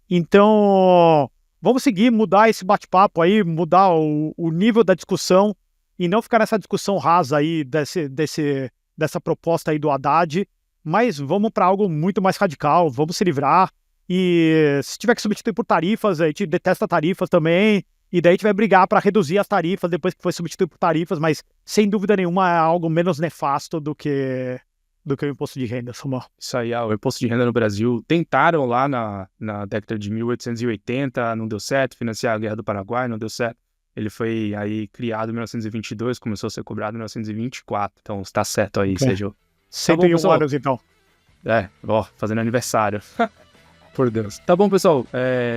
Então, vamos seguir, mudar esse bate-papo aí, mudar o nível da discussão e não ficar nessa discussão rasa aí dessa proposta aí do Haddad, mas vamos para algo muito mais radical, vamos se livrar. E se tiver que substituir por tarifas, a gente detesta tarifas também, e daí a gente vai brigar para reduzir as tarifas depois que foi substituído por tarifas, mas sem dúvida nenhuma é algo menos nefasto do que o imposto de renda, Samuel. Isso aí, o imposto de renda no Brasil, tentaram lá na década de 1880, não deu certo, financiar a Guerra do Paraguai, não deu certo. Ele foi aí criado em 1922, começou a ser cobrado em 1924, então está certo aí, Sérgio. 101 anos, então. Fazendo aniversário. Por Deus. Tá bom, pessoal,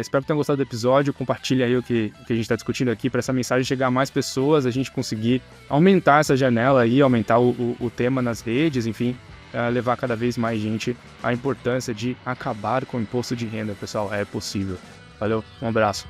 espero que tenham gostado do episódio, compartilha aí o que a gente está discutindo aqui, para essa mensagem chegar a mais pessoas, a gente conseguir aumentar essa janela aí, aumentar o tema nas redes, enfim, levar cada vez mais gente à importância de acabar com o imposto de renda, pessoal. É possível. Valeu, um abraço.